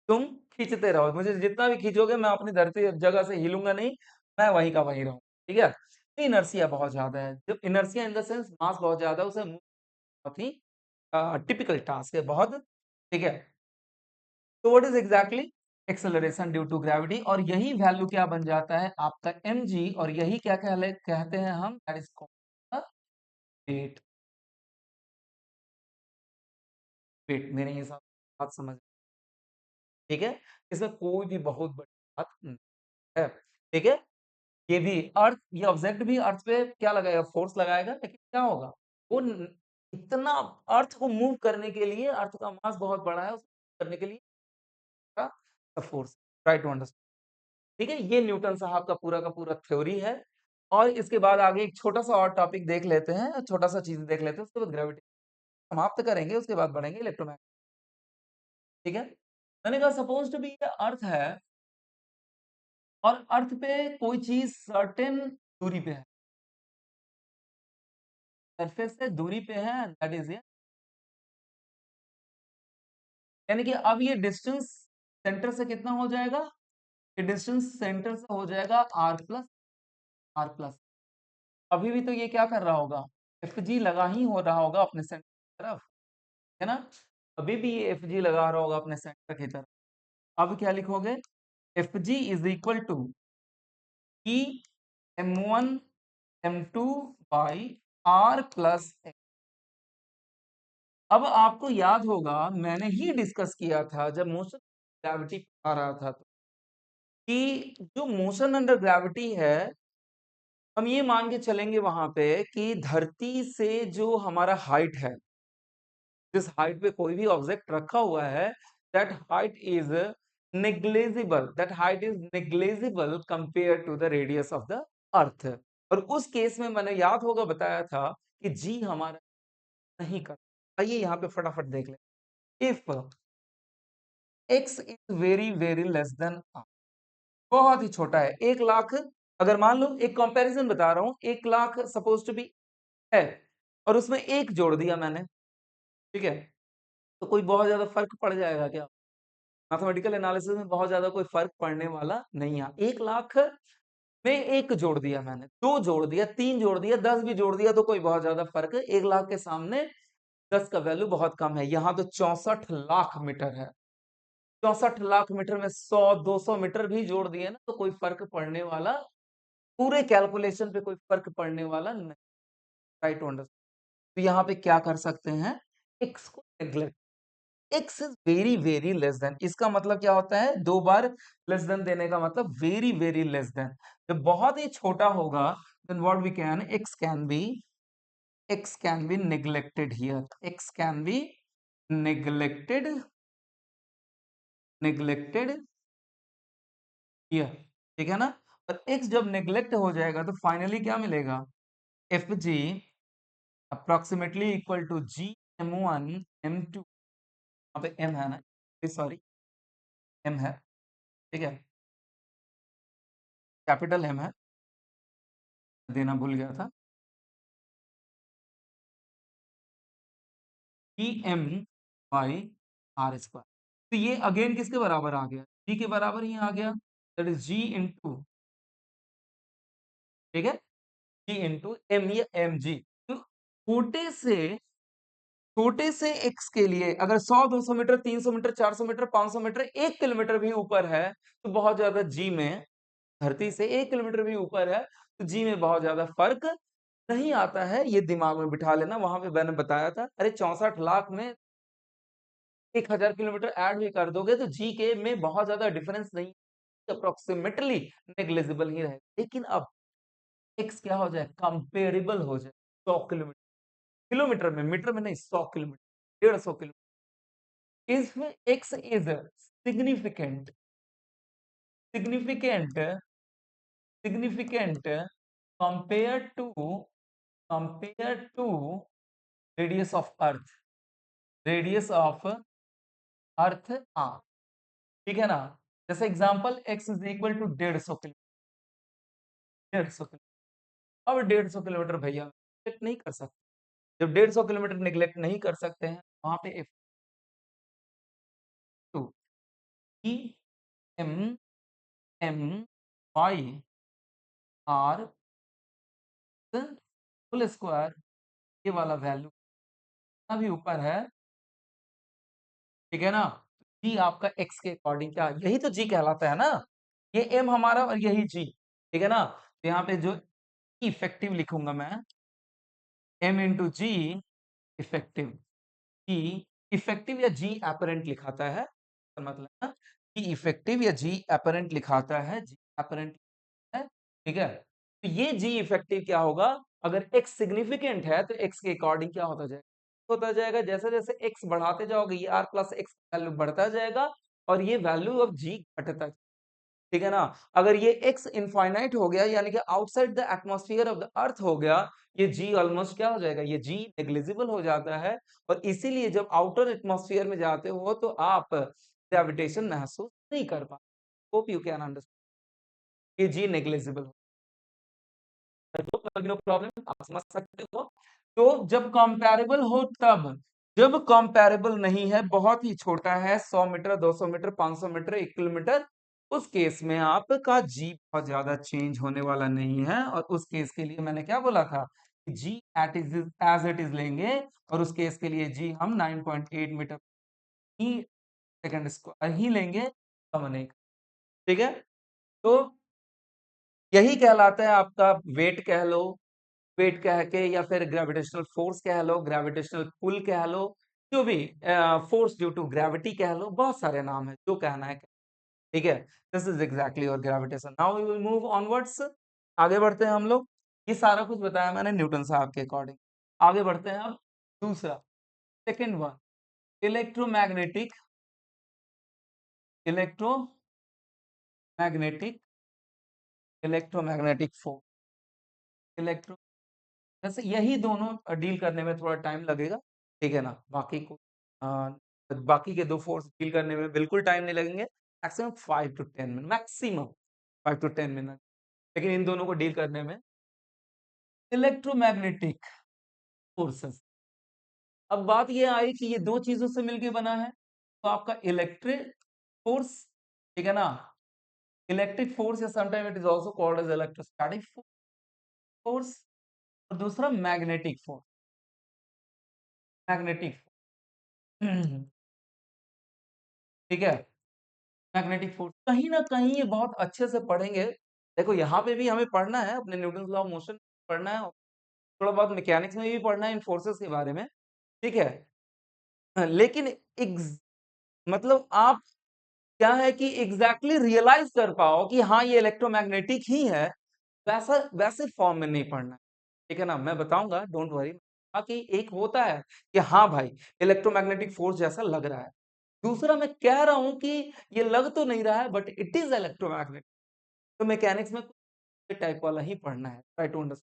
तुम खींचते रहो, मुझे जितना भी खींचोगे मैं अपनी धरती जगह से हिलूंगा नहीं, मैं वहीं का वहीं रहूं, ठीक है। इनर्सिया बहुत ज्यादा है, जब इनर्सिया इन द सेंस मास बहुत ज्यादा है, उसे बहुत ही टिपिकल टास्क है बहुत, ठीक है। तो what is exactly acceleration due to gravity, और यही वैल्यू क्या बन जाता है आपका mg, और यही क्या कहते हैं हम, that is called weight. Weight मेरे हिसाब से बात समझ, ठीक है। इसमें कोई भी बहुत बड़ी बात नहीं है, ठीक है। ये भी अर्थ, ये ऑब्जेक्ट भी अर्थ पे क्या लगाएगा, फोर्स लगाएगा, लेकिन क्या होगा, वो इतना अर्थ को मूव करने के लिए, अर्थ का मास बहुत बड़ा है, उसको करने के लिए फोर्स, ट्राई टू अंडरस्टैंड, ठीक है। ये न्यूटन साहब का पूरा थ्योरी है। और इसके बाद आगे एक छोटा-सा और टॉपिक देख लेते हैं, छोटा-सा चीज़ देख लेते हैं, उसके बाद ग्रेविटी समाप्त करेंगे, उसके बाद बढ़ेंगे इलेक्ट्रोमैग्नेटिक्स, ठीक है। मैंने कहा सपोज टू बी ये अर्थ है, और अर्थ पे कोई चीज़ सर्टेन दूरी पे है, सरफेस से दूरी पे है, दैट इज़ ये, यानी कि अब ये डिस्टेंस सेंटर से कितना हो जाएगा, ये डिस्टेंस सेंटर से हो जाएगा r+r+। अभी भी तो ये क्या कर रहा होगा, एफजी लगा ही हो रहा होगा अपने सेंटर की तरफ, है ना। अभी भी ये एफजी लगा रहा होगा अपने सेंटर की तरफ। अब क्या लिखोगे, F G is equal to E m1 m2 by r+x। अब आपको याद होगा मैंने ही डिस्कस किया था जब मोशन ग्रेविटी आ रहा था, तो कि जो मोशन अंडर ग्रेविटी है, हम ये मान के चलेंगे वहां पे कि धरती से जो हमारा हाइट है, जिस हाइट पे कोई भी ऑब्जेक्ट रखा हुआ है, that height is negligible compare to the radius of the earth. और उस केस में मैंने याद होगा बताया था कि जी हमारा नहीं करता। आइए यहाँ पे फटाफट देख लें। If x is very very less then r, बहुत ही छोटा है, 1,00,000, अगर मान लो एक कंपैरिजन बता रहा हूँ, 1,00,000 सपोज टू बी है और उसमें 1 जोड़ दिया मैंने, ठीक है? तो कोई बहुत ज़्यादा फ़र्क पड़ जाएगा क्या? मैथमेटिकल एनालिसिस में बहुत ज़्यादा कोई फ़र्क पड़ने वाला नहीं है। 1,00,000 में 1 जोड़ दिया मैंने, 2 जोड़ दिया, 3 जोड़ दिया, 10 भी जोड़ दिया तो कोई बहुत ज़्यादा फ़र्क 1,00,000 के सामने 10 का वैल्यू बहुत कम है। यहाँ तो 64 लाख मीटर है। 64 लाख मीटर में 100-200 मीटर भी जोड़ दिए ना तो कोई फ़र्क पड़ने वाला, पूरे कैलकुलेशन पे कोई फ़र्क पड़ने वाला नहीं। Try to understand. तो यहाँ पे क्या कर सकते हैं? x को neglect, x is very very less than, इसका मतलब क्या होता है? 2 बार लेस देन देने का मतलब वेरी वेरी लेस देन। जब बहुत ही छोटा होगा then what we can, x can be neglected here, x can be neglected here, ठीक है ना? और x जब नेग्लेक्ट हो जाएगा तो फाइनली क्या मिलेगा? F G approximately equal to G m1 m2, यहाँ पे m है ना, सॉरी m है, ठीक है, कैपिटल m है, देना भूल गया था, जी m बाई आर स्क्वायर। तो ये अगेन किसके बराबर आ गया? जी के बराबर ही आ गया, दैट इज जी इंटू, ठीक है, जी इंटू एम या एम जी। तो छोटे से x के लिए अगर 100-200 metre, 300 metre, 400 metre, 500 metre, 1 kilometre भी ऊपर है तो बहुत ज्यादा जी में, धरती से 1 किलोमीटर भी ऊपर है तो जी में बहुत ज्यादा फर्क नहीं आता है। ये दिमाग में बिठा लेना। वहां पे मैंने बताया था, अरे 64 लाख में 1,000 किलोमीटर ऐड भी कर दोगे तो जी के में बहुत ज्यादा डिफरेंस नहीं, अप्रोक्सीमेटली नेग्लिजिबल ही रहेगा। लेकिन अब x क्या हो जाए? कंपेरेबल हो जाए 100 किलोमीटर, किलोमीटर में, मीटर में नहीं, 100 किलोमीटर, 150 किलोमीटर। इसमें x is significant, significant, significant compared to radius of earth, radius of earth, हाँ, ठीक है ना? जैसे example x is equal to 150 kilometre, 150 kilometre. अब 150 किलोमीटर भैया नेग्लेक्ट नहीं कर सकते। जब 150 किलोमीटर नेग्लेक्ट नहीं कर सकते हैं, वहां पे F to E M M Y R whole square, ये वाला वैल्यू अभी ऊपर है, ठीक है ना? जी आपका x के अकॉर्डिंग क्या, यही तो जी कहलाता है ना? ये m हमारा और यही जी, ठीक है ना? तो यहाँ पे जो इफेक्टिव लिखूंगा मैं, m इंटू जी इफेक्टिव, जी इफेक्टिव या जी एपरेंट लिखाता है, मतलब ना, जी इफेक्टिव या जी एपरेंट लिखाता है, जी एपरेंट है, ठीक है? तो ये जी इफेक्टिव क्या होगा? अगर x सिग्निफिकेंट है तो x के अकॉर्डिंग क्या होता जाएगा, जैसे जैसे x बढ़ाते जाओगे ये r प्लस एक्स वैल्यू बढ़ता जाएगा और ये वैल्यू ऑफ g घटता, ठीक है ना? अगर ये x इनफाइनाइट हो गया यानी कि outside the atmosphere of the अर्थ हो गया, ये g ऑलमोस्ट क्या हो जाएगा? ये g नेग्लिजिबल हो जाता है और इसीलिए जब आउटर एटमॉस्फेयर में जाते हो तो आप ग्रेविटेशन महसूस नहीं कर पाते। होप यू कैन अंडरस्टैंड, ये g नेग्लिजिबल, नो प्रॉब्लम, आप समझ सकते हो। तो जब कंपैरेबल हो तब, जब कंपैरेबल नहीं है, बहुत ही छोटा है, 100 मीटर, 200 मीटर, 500 मीटर, 1 किलोमीटर, उस केस में आपका जी बहुत ज्यादा चेंज होने वाला नहीं है। और उस केस के लिए मैंने क्या बोला था? G at is as it is लेंगे और उस केस के लिए जी हम 9.8 मीटर ही सेकंड स्क्वायर ही लेंगे, कम नहीं, ठीक है? तो यही कहलाता है आपका वेट कह लो, वेट कह के, या फिर ग्रेविटेशनल फोर्स कह लो, ग्रेविटेशनल पुल कह लो, जो भी फोर्स ड्यू टू ग्रेविटी कह लो, बहुत सारे नाम है, जो कहना है, ठीक है? This is exactly your gravitation. Now we will move onwards, आगे बढ़ते हैं हम लोग। ये सारा कुछ बताया मैंने न्यूटन साहब के अकॉर्डिंग। आगे बढ़ते हैं अब दूसरा, second one, electromagnetic, electromagnetic, electromagnetic force. Electro वैसे यही दोनों डील करने में थोड़ा टाइम लगेगा, ठीक है ना? बाकी के 2 फोर्स डील करने में बिल्कुल टाइम नहीं लगेंगे, maximum 5 to 10 minute, maximum 5 to 10 minute. लेकिन इन दोनों को डील करने में इलेक्ट्रोमैग्नेटिक फोर्सेस। अब बात ये आई कि ये 2 चीज़ों से मिलके बना है, तो आपका इलेक्ट्रिक फोर्स, ठीक है ना? इलेक्ट्रिक फोर्स या sometime it is also called as electrostatic force और दूसरा मैग्नेटिक फोर्स, मैग्नेटिक ठीक है? मैग्नेटिक फोर्स कहीं न कहीं ये बहुत अच्छे से पढ़ेंगे। देखो यहाँ पे भी हमें पढ़ना है, अपने न्यूटन्स लॉ ऑफ मोशन पढ़ना है, थोड़ा बहुत मैकेनिक्स में भी पढ़ना है इन फोर्सेस के बारे में, ठीक है? लेकिन एग्ज़ मतलब आप क्या है कि एग्ज़ैक्टली रियलाइज़ कर पाओ कि हाँ, ये इलेक्ट्रोमैग्नेटिक ही है, वैसा वैसे फॉर्म में नहीं पढ़ना है, ठीक है ना? मैं बताऊँगा, डोंट वरी। हाँ, कि एक होता है कि हाँ भाई, इलेक्ट्रोमैग्नेटिक फोर्स जैसा लग रहा है। दूसरा मैं कह रहा हूँ कि ये लग तो नहीं रहा है बट इट इज़ इलेक्ट्रोमैग्नेटिक। तो मैकेनिक्स में टाइप वाला ही पढ़ना है, ट्राई टू अंडरस्टैंड,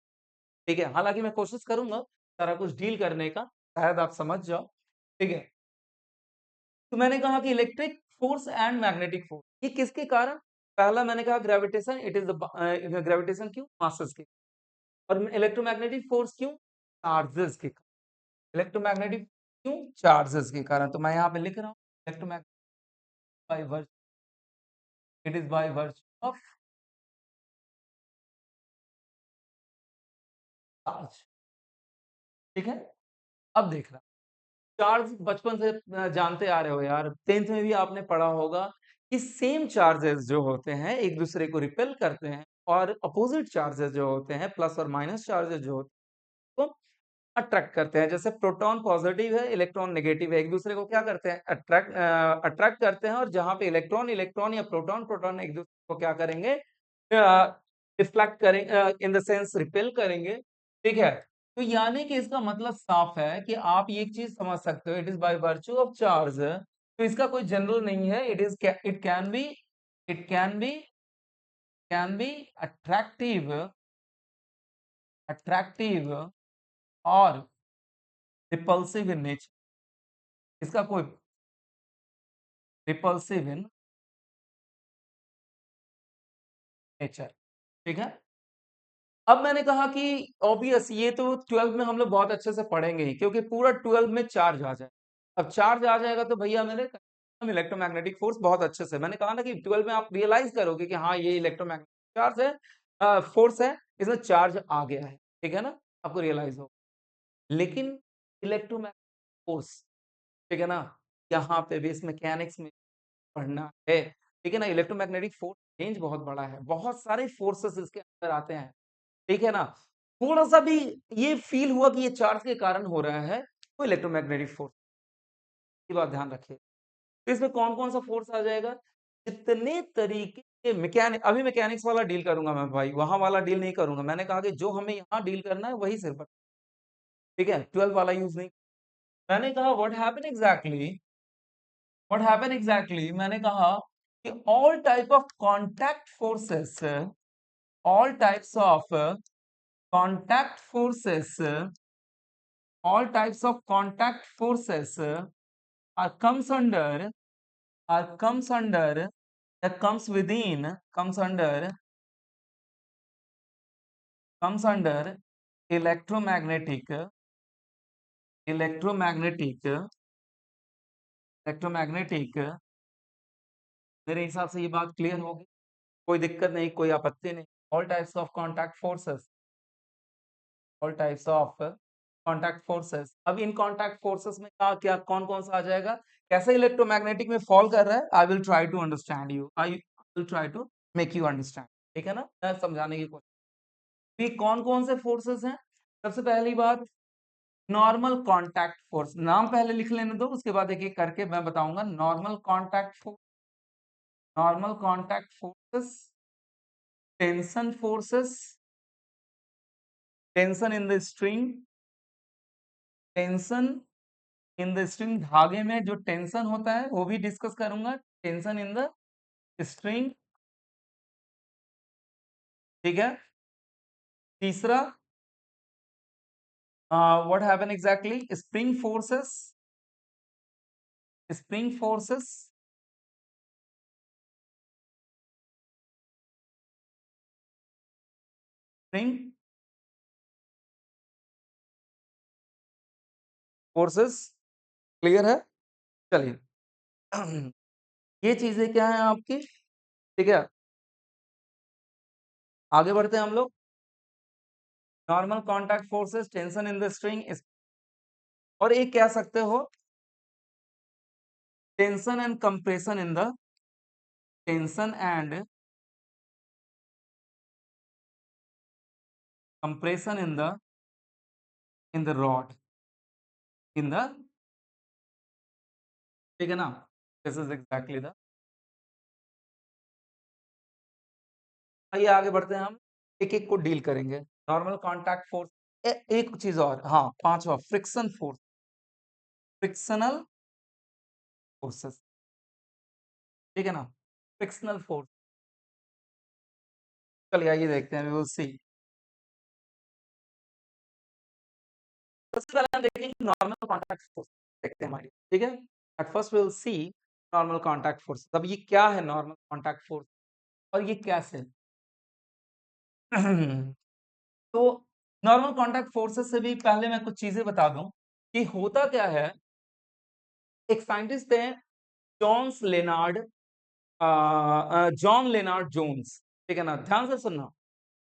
ठीक है? हालाँकि मैं कोशिश करूँगा सारा कुछ डील करने का, शायद आप समझ जाओ, ठीक है? तो मैंने कहा कि electric force and magnetic force, ये किसके कारण? पहला मैंने कहा gravitation, it is the gravitation क्यों? मासेस के। और इलेक्ट्रोमैग्नेटिक फोर्स क्यों? चार्जेस के कारण। इलेक्ट्रोमैग्नेटिक क्यों? चार्जेस के कारण। तो मैं यहाँ पे लिख रहा हूँ electromagnetic by virtue, it is by virtue of charge, ठीक है? अब देखना, चार्ज बचपन से जानते आ रहे हो यार, 10th में भी आपने पढ़ा होगा कि सेम चार्जेस जो होते हैं एक दूसरे को रिपेल करते हैं और अपोजिट चार्जेस जो होते हैं प्लस और माइनस चार्जेस जो होते हैं वो अट्रैक्ट करते हैं। जैसे प्रोटॉन पॉजिटिव है, इलेक्ट्रॉन नेगेटिव है, एक दूसरे को क्या करते हैं? अट्रैक्ट करते हैं और जहां पे इलेक्ट्रॉन इलेक्ट्रॉन या प्रोटॉन प्रोटॉन एक दूसरे को क्या करेंगे? रिफ्लेक्ट करेंगे, इन द सेंस रिपेल करेंगे, ठीक है? तो यानी कि इसका मतलब साफ है कि आप ये चीज समझ सकते हो, it is by virtue of charge. तो इसका कोई जनरल नहीं है, it can be attractive, attractive और रिपल्सिव इन नेचर। इसका कोई रिपल्सिव इन नेचर, ठीक है? अब मैंने कहा कि ऑब्वियस ये तो 12 में हम लोग बहुत अच्छे से पढ़ेंगे ही, क्योंकि पूरा 12 में चार्ज आ जाए। अब चार्ज आ जाएगा तो भैया मेरे हम इलेक्ट्रोमैग्नेटिक फोर्स बहुत अच्छे से, मैंने कहा ना कि 12 में आप रियलाइज करोगे कि हाँ ये इलेक्ट्रोमैग्नेटिक चार्ज है, फोर्स है, इसमें चार्ज आ गया है, ठीक है ना? आपको रियलाइज हो। लेकिन इलेक्ट्रोमैग्नेटिक फोर्स, ठीक है ना? यहाँ पे बेस मैकेनिक्स में पढ़ना है, ठीक है ना? इलेक्ट्रोमैग्नेटिक फोर्स रेंज बहुत बड़ा है, बहुत सारे फोर्सेस इसके अंदर आते हैं, ठीक है ना? थोड़ा-सा भी ये फ़ील हुआ कि ये चार्ज के कारण हो रहा है, तो इलेक्ट्रोमैग्नेटिक फ़ोर्स की बात ध्यान रखिए। तो इसमें कौन-कौन सा फ़ोर्स आ जाएगा? जितने तरीके के अभी मैकेनिक्स वाला डील करूँगा मैं भाई, वहाँ वाला डील नहीं करूँगा। मैंने कहा कि जो हमें यहाँ डील करना है वही सिर्फ, ठीक है? 12 वाला यूज़ नहीं। मैंने कहा व्हाट हैपेंड एग्ज़ैक्टली मैंने कहा कि all types of contact forces all types of contact forces are comes under that comes under electromagnetic electromagnetic electromagnetic मेरे हिसाब से ये बात क्लियर होगी, कोई दिक्कत नहीं, कोई आपत्ति नहीं। All types of contact forces, all types of contact forces. अब इन कॉन्टैक्ट फोर्सेस में क्या क्या कौन कौन सा आ जाएगा, कैसे इलेक्ट्रोमैग्नेटिक में फॉल कर रहा है? I will try to understand you, I will try to make you understand, ठीक है ना? मैं समझाने की कोशिश। ये कौन कौन से फोर्सेस हैं? सबसे पहली बात, नॉर्मल कॉन्टैक्ट फोर्स, नाम पहले लिख लेने दो, उसके बाद एक एक करके मैं बताऊंगा। Normal contact forces, tension forces, tension in the string, tension in the string, धागे में जो टेंशन होता है वो भी डिस्कस करूंगा, टेंशन इन द स्ट्रिंग, ठीक है? तीसरा, what happen exactly? Spring forces spring forces clear है? चलिए ये चीजें क्या है आपकी, ठीक है। आगे बढ़ते हैं हम लोग। Normal contact forces, tension in the string, और एक कह सकते हो tension and compression in the tension and compression in the rod, in the, ठीक है ना। दिस इज एग्जैक्टली द, आइए आगे बढ़ते हैं हम, एक एक को डील करेंगे। नॉर्मल कॉन्टैक्ट फोर्स, एक चीज और, हाँ, पांचवा फ्रिक्शन फोर्स, फ्रिक्शनल फोर्सेस, ठीक है ना, फ्रिक्शनल फोर्स। चलिए आइए देखते हैं, वी विल सी। सबसे पहले हम देखेंगे नॉर्मल कॉन्टैक्ट फोर्स, देखते हैं हमारी, ठीक है। At first we will see normal contact force. अब ये क्या है नॉर्मल कॉन्टैक्ट फोर्स, और ये कैसे तो नॉर्मल कॉन्टैक्ट फोर्सेस से भी पहले मैं कुछ चीजें बता दूं कि होता क्या है। एक साइंटिस्ट थे, Jones Lennard John Lennard Jones, ठीक है ना, ध्यान से सुनना।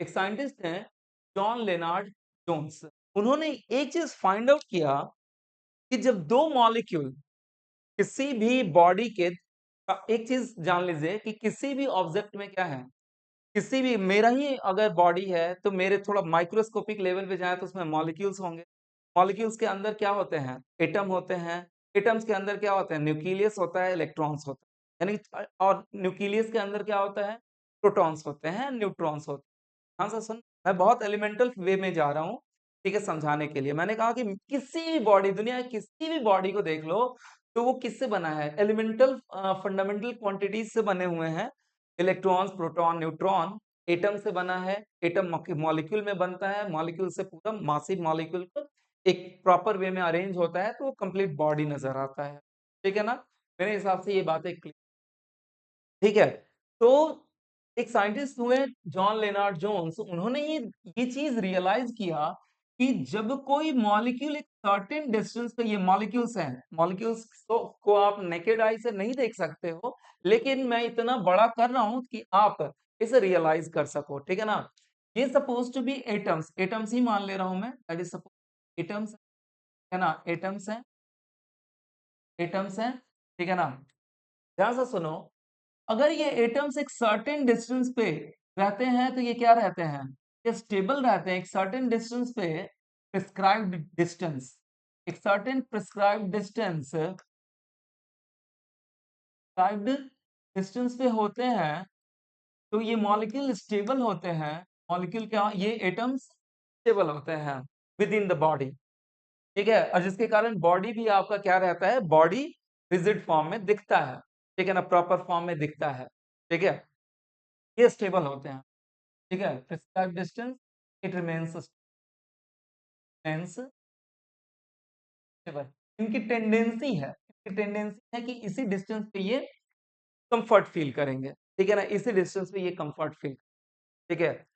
एक साइंटिस्ट हैं जॉन लेनार्ड जोन्स, उन्होंने एक चीज फाइंड आउट किया कि जब दो मॉलिक्यूल किसी भी बॉडी के, एक चीज जान लीजिए कि किसी भी ऑब्जेक्ट में क्या है, किसी भी, मेरा ही अगर बॉडी है तो मेरे थोड़ा माइक्रोस्कोपिक लेवल पे जाए तो उसमें मॉलिक्यूल्स होंगे। मॉलिक्यूल्स के अंदर क्या होते हैं, एटम होते हैं। एटम्स के अंदर क्या होते हैं, न्यूक्लियस होता है, इलेक्ट्रॉन्स होते हैं, यानी और न्यूक्लियस के अंदर क्या होता है, प्रोटॉन्स होते हैं, न्यूट्रॉन्स होते हैं। हाँ सर, सुन, मैं बहुत एलिमेंटल वे में जा रहा हूँ, ठीक है, समझाने के लिए। मैंने कहा कि किसी भी बॉडी, दुनिया की किसी भी बॉडी को देख लो, तो वो किससे बना है, एलिमेंटल फंडामेंटल क्वांटिटीज से बने हुए हैं। इलेक्ट्रॉन्स, प्रोटॉन, न्यूट्रॉन, एटम से बना है। एटम मॉलिक्यूल में बनता है, मॉलिक्यूल से पूरा मासिव मॉलिक्यूल को एक प्रॉपर वे में अरेंज होता है, तो वो कंप्लीट बॉडी नजर आता है, ठीक है ना। मेरे हिसाब से ये बात एक, ठीक है। तो एक साइंटिस्ट हुए जॉन लेनार्ड जोन्स, उन्होंने ये चीज रियलाइज किया कि जब कोई मॉलिक्यूल एक सर्टेन डिस्टेंस पे, ये मॉलिक्यूल्स हैं, मॉलिक्यूल्स को आप नेकेड आई से नहीं देख सकते हो, लेकिन मैं इतना बड़ा कर रहा हूं कि आप इसे रियलाइज कर सको, ठीक है ना। ये suppose to be atoms, atoms ही मान ले रहा हूं मैं, दैट इज सपोज एटम्स, है ना, एटम्स हैं, एटम्स हैं, ठीक है ना। ध्यान से सुनो, अगर ये एटम्स एक सर्टेन डिस्टेंस पे रहते हैं तो ये क्या रहते हैं, ये स्टेबल रहते हैं। एक सर्टेन डिस्टेंस पे, प्रिस्क्राइब्ड डिस्टेंस, एक certain prescribed distance, prescribed distance पे होते हैं, तो ये मॉलिक्यूल स्टेबल होते हैं। मॉलिक्यूल क्या, ये एटम्स स्टेबल होते हैं विद इन द बॉडी, ठीक है। और जिसके कारण बॉडी भी आपका क्या रहता है, बॉडी रिजिड फॉर्म में दिखता है, ठीक है ना, प्रॉपर फॉर्म में दिखता है, ठीक है। ये स्टेबल होते हैं, ठीक है। Prescribed distance, it remains stable. इनकी टेंडेंसी है, इनकी टेंडेंसी है कि इसी डिस्टेंस पे ये कंफर्ट फील करेंगे, ठीक है ना, इसी डिस्टेंस पे ये कंफर्ट फील, ठीक है।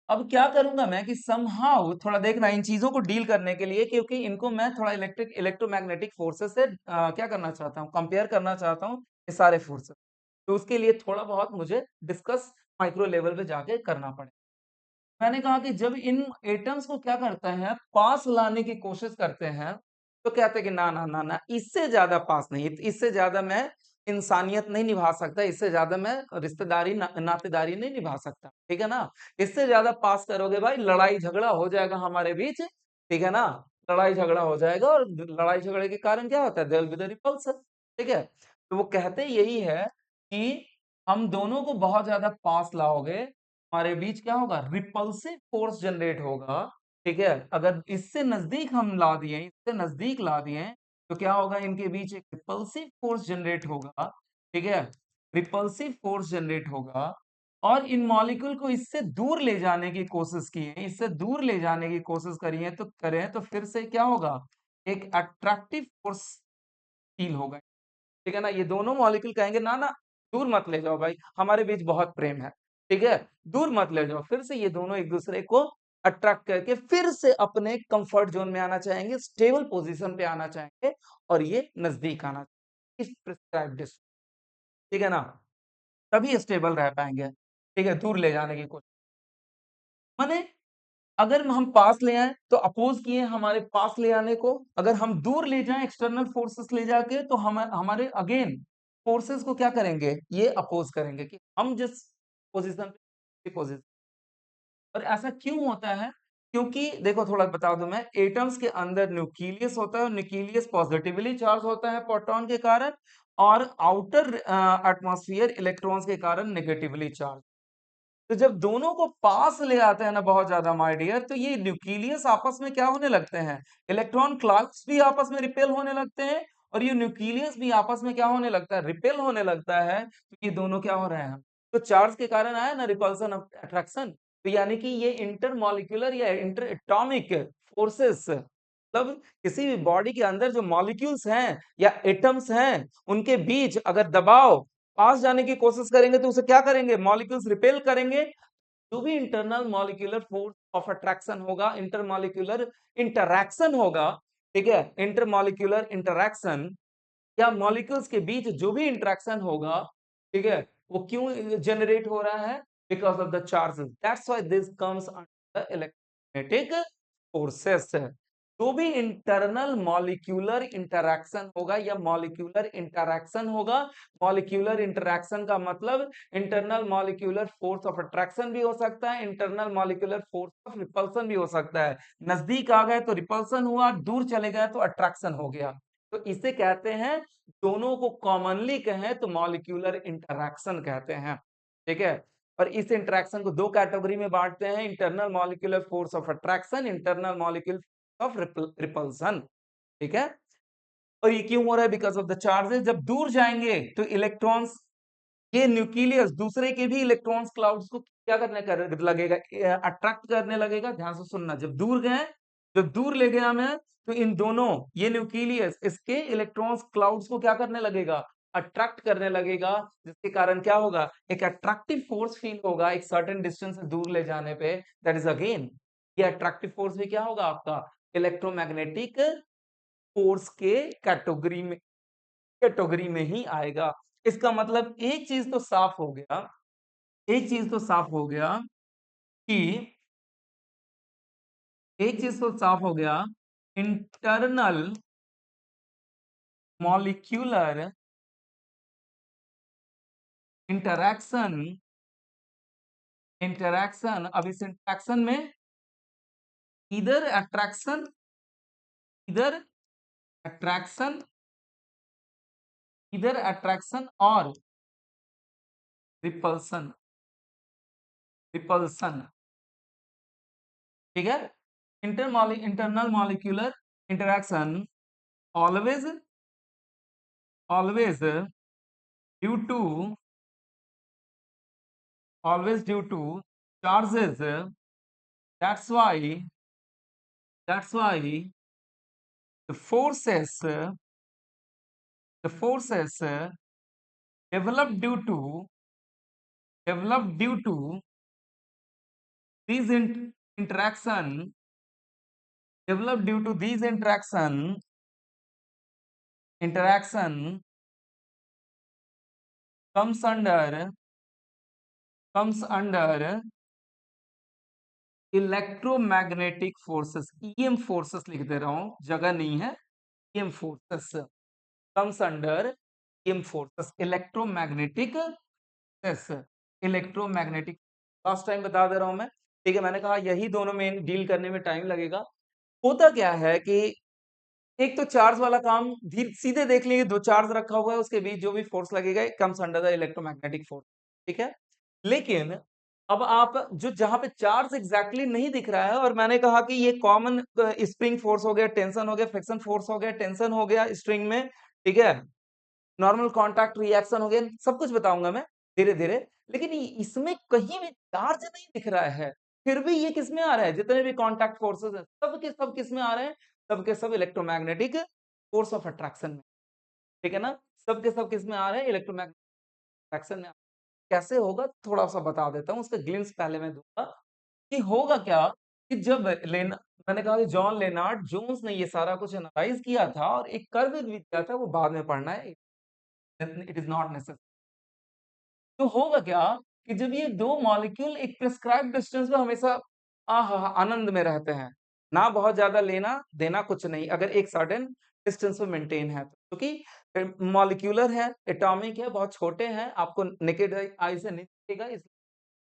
अब क्या करूंगा मैं कि समहाउ थोड़ा देखना इन चीजों को डील करने के लिए, क्योंकि इनको मैं थोड़ा इलेक्ट्रोमैग्नेटिक फोर्सेस से क्या करना चाहता हूँ, कंपेयर करना चाहता हूँ ये सारे फोर्सेस। तो उसके लिए थोड़ा बहुत मुझे डिस्कस माइक्रो लेवल पे जाके करना पड़े। मैंने कहा कि जब इन एटम्स को क्या करते हैं, पास लाने की कोशिश करते हैं, तो कहते हैं कि ना ना ना ना, इससे ज्यादा पास नहीं, इससे ज्यादा मैं इंसानियत नहीं निभा सकता, इससे ज्यादा मैं रिश्तेदारी नातेदारी नहीं निभा सकता, ठीक है ना। इससे ज्यादा पास करोगे भाई, लड़ाई झगड़ा हो जाएगा हमारे बीच, ठीक है ना। लड़ाई झगड़ा हो जाएगा, और लड़ाई झगड़े के कारण क्या होता है, there will be the repulsion, ठीक है। तो वो कहते यही है कि हम दोनों को बहुत ज्यादा पास लाओगे, हमारे बीच क्या होगा, रिपल्सिव फोर्स जनरेट होगा, ठीक है। अगर इससे नजदीक हम ला दिए, इससे नजदीक ला दिए, तो क्या होगा, इनके बीच एक रिपल्सिव फोर्स जनरेट होगा, ठीक है, रिपल्सिव फोर्स जनरेट होगा। और इन मॉलिक्यूल को इससे दूर ले जाने की कोशिश की है, इससे दूर ले जाने की कोशिश करी है तो करें तो फिर से क्या होगा, एक अट्रैक्टिव फोर्स फील होगा। ठीक है ना, ये दोनों मॉलिक्यूल कहेंगे ना ना दूर मत ले जाओ भाई, हमारे बीच बहुत प्रेम है, ठीक है, दूर मत ले जाओ। फिर से ये दोनों एक दूसरे को अट्रैक्ट करके फिर से अपने कंफर्ट जोन में आना चाहेंगे, स्टेबल पोजीशन पे आना चाहेंगे और ये नजदीक आना चाहेंगे इस प्रिस्क्राइब्ड डिस्टेंस। ठीक है ना, तभी स्टेबल रह पाएंगे। ठीक है, दूर ले जाने की कोशिश माने अगर हम पास ले आए तो अपोज किए हमारे पास ले आने को, अगर हम दूर ले जाएं एक्सटर्नल फोर्सेस ले जाके तो हम हमारे अगेन फोर्सेस को क्या करेंगे, ये अपोज करेंगे कि हम जिस पोजीशन पे पोजीशन। और ऐसा क्यों होता है, क्योंकि देखो थोड़ा बता दूं मैं, एटम्स के अंदर न्यूक्लियस होता है और न्यूक्लियस पॉजिटिवली चार्ज होता है प्रोटॉन के कारण, और आउटर एटमॉस्फेयर इलेक्ट्रॉन्स के कारण नेगेटिवली चार्ज। तो जब दोनों को पास ले आते हैं ना बहुत ज्यादा माय डियर, तो ये न्यूक्लियस आपस में क्या होने लगते हैं, इलेक्ट्रॉन क्लाउड्स भी आपस में रिपेल होने लगते हैं, और ये न्यूक्लियस भी आपस में क्या होने लगता है, रिपेल होने लगता है। तो ये दोनों क्या हो रहे हैं, तो चार्ज के कारण आया ना रिपल्सन अट्रैक्शन। तो यानी कि ये इंटरमॉलिक्यूलर या इंटर एटॉमिक फोर्सेस, मतलब किसी भी बॉडी के अंदर जो मॉलिक्यूल्स हैं या एटम्स हैं उनके बीच अगर दबाव पास जाने की कोशिश करेंगे तो उसे क्या करेंगे, मॉलिक्यूल्स रिपेल करेंगे। जो भी internal molecular force of attraction होगा, इंटरमॉलिक्यूलर इंटरैक्शन होगा, ठीक है, इंटरमॉलिक्यूलर इंटरैक्शन या मॉलिक्यूल्स के बीच जो भी इंटरेक्शन होगा, ठीक है, वो क्यों जनरेट हो रहा है, because of the charges, that's why this comes under electromagnetic forces. जो भी इंटरनल मॉलिक्यूलर इंटरैक्शन होगा या मॉलिक्यूलर इंटरैक्शन होगा, मॉलिक्यूलर इंटरैक्शन का मतलब internal molecular force of attraction भी हो सकता है, internal molecular force of repulsion भी हो सकता है। नजदीक आ गए तो रिपल्सन हुआ, दूर चले गए तो अट्रैक्शन हो गया। तो इसे कहते हैं, दोनों को कॉमनली कहें तो मॉलिक्यूलर इंटरैक्शन कहते हैं। ठीक है, और इस इंटरैक्शन को दो कैटेगरी में बांटते हैं, internal molecular force of attraction, internal molecular of repulsion. ठीक है, और ये क्यों हो रहा है, बिकॉज ऑफ द चार्जेस। जब दूर जाएंगे तो इलेक्ट्रॉन्स, ये न्यूक्लियस दूसरे के भी इलेक्ट्रॉन्स क्लाउड्स को क्या करने कर लगेगा, अट्रैक्ट करने लगेगा। ध्यान से सुनना, जब दूर गए, जब दूर ले गया मैं, तो इन दोनों, ये न्यूक्लियस इसके इलेक्ट्रॉन्स क्लाउड्स को क्या करने लगेगा, अट्रैक्ट करने लगेगा, जिसके कारण क्या होगा, एक अट्रैक्टिव फोर्स फील होगा एक सर्टेन डिस्टेंस से दूर ले जाने पे। दैट इज अगेन, ये अट्रैक्टिव फोर्स भी क्या होगा आपका, इलेक्ट्रोमैग्नेटिक फोर्स के कैटेगरी में ही आएगा। इसका मतलब एक चीज तो साफ हो गया, एक चीज तो साफ हो गया कि, एक चीज तो साफ हो गया, इंटरनल मॉलिक्यूलर इंटरैक्शन, इंटरैक्शन, अब इस इंटरैक्शन में इधर अट्रैक्शन, इधर अट्रैक्शन, इधर अट्रैक्शन और रिपल्सन, रिपल्सन। ठीक है, internal molecular interaction always, always due to, always due to charges. That's why, that's why the forces, the forces develop due to, develop due to these interaction, develop due to these interaction comes under, comes under electromagnetic forces, EM forces लिख दे रहा हूं, जगह नहीं है, EM forces comes under, EM forces, electromagnetic, yes, electromagnetic. Last time बता दे रहा हूं मैं, ठीक है, मैंने कहा यही दोनों में डील करने में टाइम लगेगा। होता क्या है कि एक तो चार्ज वाला काम सीधे देख लीजिए, दो चार्ज रखा हुआ है, उसके बीच जो भी फोर्स लगेगा comes under the electromagnetic force. ठीक है, लेकिन अब आप जो जहां पे चार्ज एग्जैक्टली नहीं दिख रहा है, और मैंने कहा कि ये कॉमन स्प्रिंग फोर्स हो गया, टेंशन हो गया, फ्रिक्शन फोर्स हो गया, टेंशन हो गया स्ट्रिंग में, ठीक है, नॉर्मल कॉन्टैक्ट रिएक्शन हो गया, सब कुछ बताऊंगा मैं। धीरे-धीरे, लेकिन इसमें कहीं भी चार्ज नहीं दिख रहा है। फिर भी ये किसमें आ रहा है? जितने भी कॉन्टैक्ट फोर्सेस हैं, सब के सब किसमें आ रहे हैं? सब के सब इलेक्ट्रोमैग्नेटिक फोर्स ऑफ अट्रैक्शन में, ठीक है ना? सब के सब किसमें आ रहे हैं? इलेक्ट्रोमैग्नेटिक अट्रैक्शन में। कैसे होगा? थोड़ा-सा बता देता हूँ, उसका ग्लिम्प्स पहले मैं दूँगा कि होगा क्या कि जब लेना मैंने कहा कि जॉन लेनार्ड जोन्स ने ये सारा कुछ एनालाइज़ किया था और एक कर्व भी दिया था, वो बाद में पढ़ना है। It is not necessary. तो होगा क्या कि जब ये 2 मॉलिक्यूल एक प्रिस्क्राइब्ड डिस्टेंस पे हमेशा आहा! आनंद में रहते हैं। ना बहुत ज़्यादा लेना, देना कुछ नहीं, अगर एक सर्टेन डिस्टेंस पे मेंटेन है तो। क्योंकि मॉलिक्यूलर है, एटॉमिक है, बहुत छोटे हैं, आपको नेकेड आई से नहीं दिखेगा, इसलिए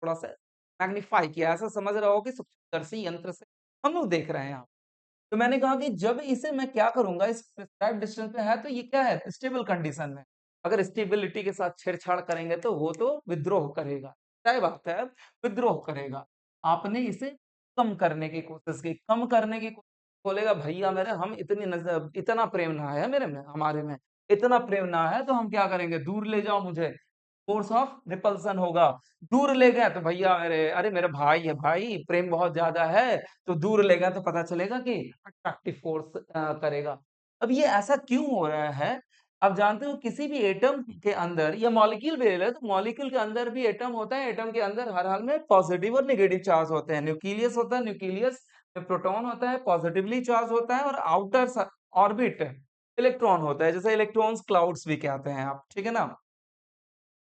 थोड़ा-सा मैग्नीफाई किया, ऐसा समझ रहा हो कि सूक्ष्मदर्शी यंत्र से हम लोग देख रहे हैं यहाँ। तो मैंने कहा कि जब इसे मैं क्या करूँगा, इस प्रिस्क्राइब्ड डिस्टेंस पे है तो ये क्या है? स्टेबल कंडीशन में। अगर स्टेबिलिटी के साथ छेड़छाड़ करेंगे तो वो तो विद्रोह करेगा। तय बात है, विद्रोह करेगा। आपने इसे कम करने की कोशिश की, कम करने की बोलेगा भैया मेरे हम इतना प्रेम ना है मेरे में हमारे में, इतना प्रेम ना है तो हम क्या करेंगे, दूर ले जाओ मुझे। फोर्स ऑफ रिपल्सन होगा। दूर ले गए तो भैया अरे मेरा भाई है भाई, प्रेम बहुत ज़्यादा है, तो दूर ले गए तो पता चलेगा कि अट्रैक्टिव फोर्स करेगा। अब ये ऐसा क्यों हो रहा है? आप जानते हो किसी भी एटम के अंदर या मॉलिक्यूल भी ले लो, तो मॉलिक्यूल के अंदर भी एटम होता है, एटम के अंदर हर हाल में पॉजिटिव और नेगेटिव चार्ज होते हैं। न्यूक्लियस होता है, न्यूक्लियस में प्रोटॉन होता है, पॉजिटिवली चार्ज होता है और आउटर ऑर्बिट इलेक्ट्रॉन होता है, जैसे इलेक्ट्रॉन्स क्लाउड्स भी कहते हैं आप, ठीक है ना?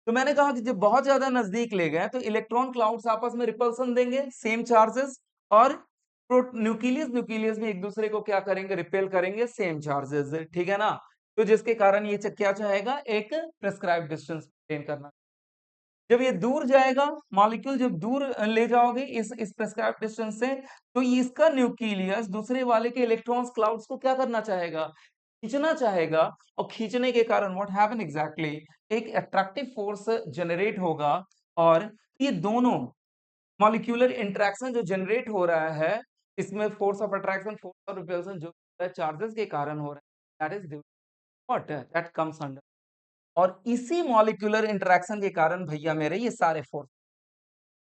तो मैंने कहा कि जब बहुत ज्यादा नजदीक ले गए तो इलेक्ट्रॉन क्लाउड्स आपस में रिपल्सन देंगे, सेम चार्जेस, और न्यूक्लियस न्यूक्लियस भी एक दूसरे को क्या करेंगे, रिपेल करेंगे, सेम चार्जेस, ठीक है ना? तो जिसके कारण ये क्या चाहेगा, एक प्रेस्क्राइब्ड डिस्टेंस मेंटेन करना। जब ये दूर जाएगा, मॉलिक्यूल जब दूर ले जाओगे इस प्रेस्क्राइब्ड डिस्टेंस से, तो ये इसका न्यूक्लियस दूसरे वाले के इलेक्ट्रॉन्स क्लाउड्स को क्या करना चाहेगा, खींचना चाहेगा। और खींचने के कारण व्हाट हैपन एग्जैक्टली, एक अट्रैक्टिव फोर्स जनरेट होगा। और ये दोनों मॉलिक्यूलर इंटरेक्शन जो जनरेट हो रहा है, इसमें force of attraction, force of repulsion जो चार्जेस के कारण हो रहा है, that is what that comes under. और इसी मॉलिक्यूलर इंटरेक्शन के कारण भैया मेरे ये सारे फोर्स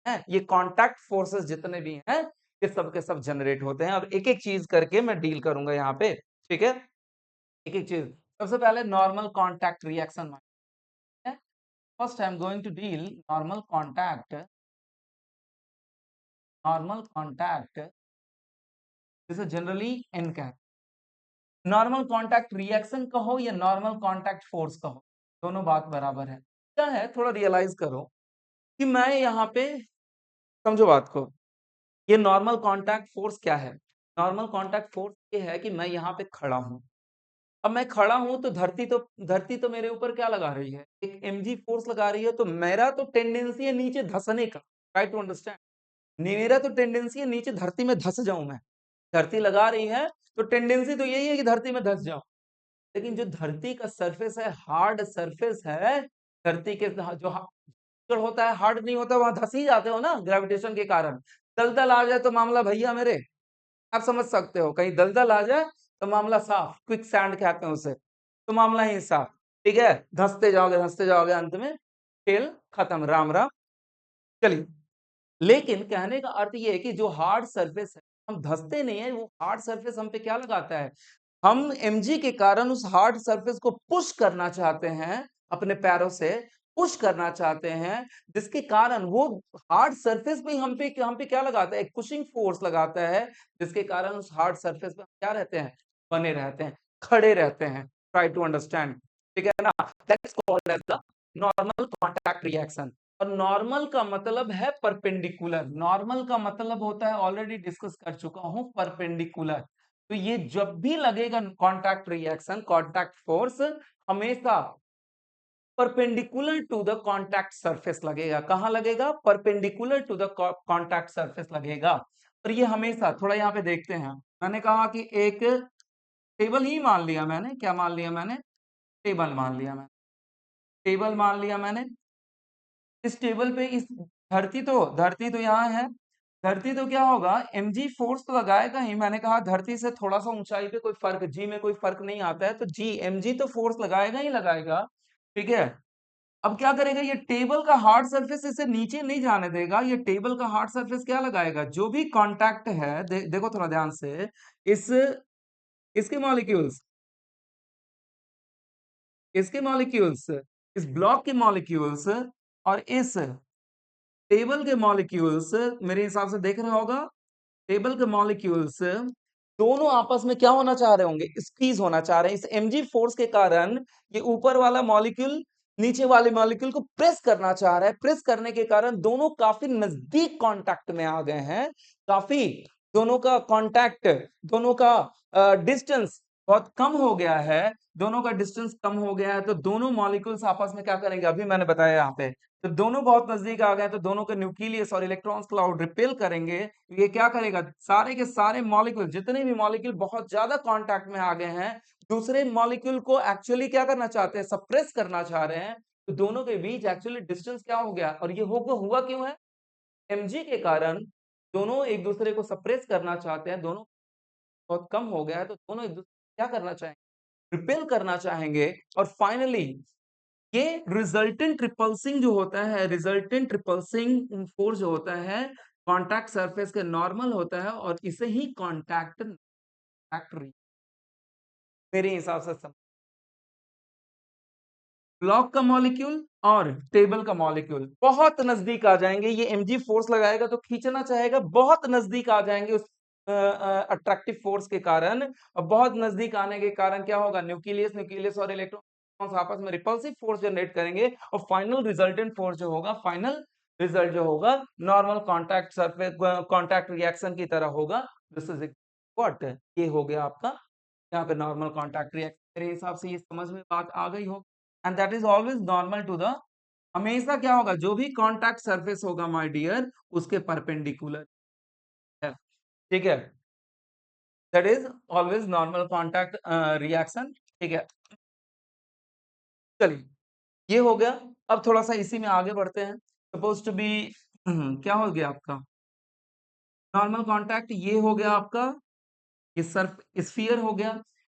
हैं, ये कॉन्टैक्ट फोर्सेस जितने भी हैं, ये सब के सब जनरेट होते हैं। अब एक-एक चीज करके मैं डील करूंगा यहाँ पे, ठीक है? एक-एक चीज। सबसे पहले नॉर्मल कॉन्टैक्ट रिएक्शन है। First I am going to deal normal contact जिसे जनरली एनकैप। नॉर्मल कॉन्टैक्ट रिएक्शन कहो या नॉर्मल कॉन्टैक्ट फोर्स कहो, दोनों बात बराबर है। क्या है, थोड़ा रियलाइज करो कि मैं यहाँ पे, समझो बात को, ये नॉर्मल कॉन्टैक्ट फोर्स क्या है? नॉर्मल कॉन्टैक्ट फोर्स ये है कि मैं यहाँ पे खड़ा हूँ। अब मैं खड़ा हूँ तो धरती तो मेरे ऊपर क्या लगा रही है? एक mg फोर्स लगा रही है, तो मेरा तो टेंडेंसी है नीचे धँसने का। Try to understand. मेरा तो टेंडेंसी है नीचे धरती में धँस जाऊँ मैं। धरती लगा रही है, तो टेंडेंसी तो यही है कि धरती में धँस जाऊँ। लेकिन जो धरती का सरफेस है, हार्ड सरफेस है, धरती के जो होता है, हार्ड नहीं होता, वहाँ धँस ही जाते हो ना ग्रेविटेशन के कारण। दलदल आ जाए तो मामला भैया मेरे, आप समझ सकते हो, कहीं दलदल आ जाए तो मामला साफ, क्विक सैंड कहते हैं उसे, तो मामला ही साफ, ठीक है? धंसते जाओगे, अंत में खेल खत्म, राम राम। चलिए, लेकिन कहने का अर्थ ये है कि जो हार्ड सरफेस है, हम धंसते नहीं है, वो हार्ड सरफेस हम पे क्या लगाता है, हम mg के कारण उस हार्ड सरफेस को पुश करना चाहते हैं, अपने पैरों से पुश करना चाहते हैं, जिसके कारण वो हार्ड सरफेस पे हम पे क्या लगाता है, एक पुशिंग फोर्स लगाता है, जिसके कारण उस हार्ड सरफेस पे हम क्या रहते हैं, बने रहते हैं, खड़े रहते हैं। ट्राई टू अंडरस्टैंड, ठीक है ना? That's called as the normal contact reaction. और नॉर्मल का मतलब है परपेंडिकुलर। नॉर्मल का मतलब होता है, ऑलरेडी डिस्कस कर चुका हूं, परपेंडिकुलर। तो ये जब भी लगेगा कॉन्टैक्ट रिएक्शन, कॉन्टैक्ट फोर्स हमेशा perpendicular to the contact surface लगेगा। कहां लगेगा? Perpendicular to the contact surface लगेगा। और ये हमेशा, थोड़ा यहाँ पे देखते हैं, मैंने कहा कि एक टेबल ही मान लिया मैंने, क्या मान लिया मैंने? टेबल मान लिया मैंने, टेबल मान लिया मैंने। इस टेबल पे इस धरती तो यहाँ है। धरती तो क्या होगा, mg फोर्स तो लगाएगा ही। मैंने कहा धरती से थोड़ा सा ऊंचाई पे कोई फर्क, जी में कोई फर्क नहीं आता है, तो जी mg तो फोर्स लगाएगा ही लगाएगा, ठीक है? अब क्या करेगा, ये टेबल का हार्ड सरफेस इसे नीचे नहीं जाने देगा। ये टेबल का हार्ड सरफेस क्या लगाएगा, जो भी कांटेक्ट है, देखो थोड़ा ध्यान से, इस इसके मॉलिक्यूल्स, इसके मॉलिक्यूल्स, इस ब्लॉक के मॉलिक्यूल्स और इस टेबल के मॉलिक्यूल्स, मेरे हिसाब से देख रहे होगा, टेबल के मॉलिक्यूल्स दोनों आपस में क्या होना चाह रहे होंगे, स्क्वीज होना चाह रहे हैं। इस mg फोर्स के कारण ये ऊपर वाला मॉलिक्यूल नीचे वाले मॉलिक्यूल को प्रेस करना चाह रहा है। प्रेस करने के कारण दोनों काफी नजदीक कांटेक्ट में आ गए हैं। काफी दोनों का कांटेक्ट, दोनों का डिस्टेंस बहुत कम हो गया है। दोनों का डिस्टेंस कम हो गया है, तो दोनों मॉलिक्यूल्स आपस में क्या करेंगे, अभी मैंने बताया यहाँ पे, तो दोनों बहुत नजदीक आ गए, तो दोनों के न्यूक्लियस और इलेक्ट्रॉन्स क्लाउड रिपेल करेंगे। ये क्या करेगा, सारे के सारे मॉलिक्यूल, जितने भी मॉलिक्यूल बहुत ज्यादा कांटेक्ट में आ गए हैं, दूसरे मॉलिक्यूल को एक्चुअली क्या करना चाहते हैं, सप्रेस करना चाह रहे हैं। तो दोनों के बीच एक्चुअली डिस्टेंस क्या हो गया, और ये हुआ क्यों है, mg के कारण। दोनों एक दूसरे को सप्रेस करना चाहते हैं, दोनों बहुत कम हो गया है, तो दोनों एक दूसरे को क्या करना चाहेंगे, रिपेल करना चाहेंगे। और फाइनली ये रिजल्टेंट रिपल्सिंग जो होता है, रिजल्टेंट रिपल्सिंग फोर्स जो होता है, कांटेक्ट सरफेस के नॉर्मल होता है, और इसे ही कांटेक्ट फैक्ट्री मेरे हिसाब से सब। ब्लॉक का मॉलिक्यूल और टेबल का मॉलिक्यूल बहुत नजदीक आ जाएंगे। ये mg फोर्स लगाएगा तो खींचना चाहेगा, बहुत नजदीक आ जाएंगे उस अट्रैक्टिव फोर्स के कारण। और बहुत नजदीक आने के कारण क्या होगा, न्यूक्लियस न्यूक्लियस और इलेक्ट्रॉन आपस में रिपल्सिव फोर्स जनरेट करेंगे, और फाइनल रिजल्टेंट फोर्स जो होगा, फाइनल रिजल्ट जो होगा, normal contact surface contact reaction की तरह होगा। दिस इज व्हाट, ये हो गया आपका यहाँ पे नॉर्मल कांटेक्ट रिएक्शन। मेरे हिसाब से ये समझ में बात आ गई हो। And that is always normal to the, हमेशा क्या होगा, जो भी कांटेक्ट सरफेस होगा माय डियर, उसके परपेंडिकुलर है, ठीक है। That is always normal contact reaction, ठीक है। चलिए, ये हो गया। अब थोड़ा सा इसी में आगे बढ़ते हैं। सपोज टू बी क्या हो गया आपका, नॉर्मल कांटेक्ट ये हो गया आपका, ये सर्फ स्फीयर हो गया।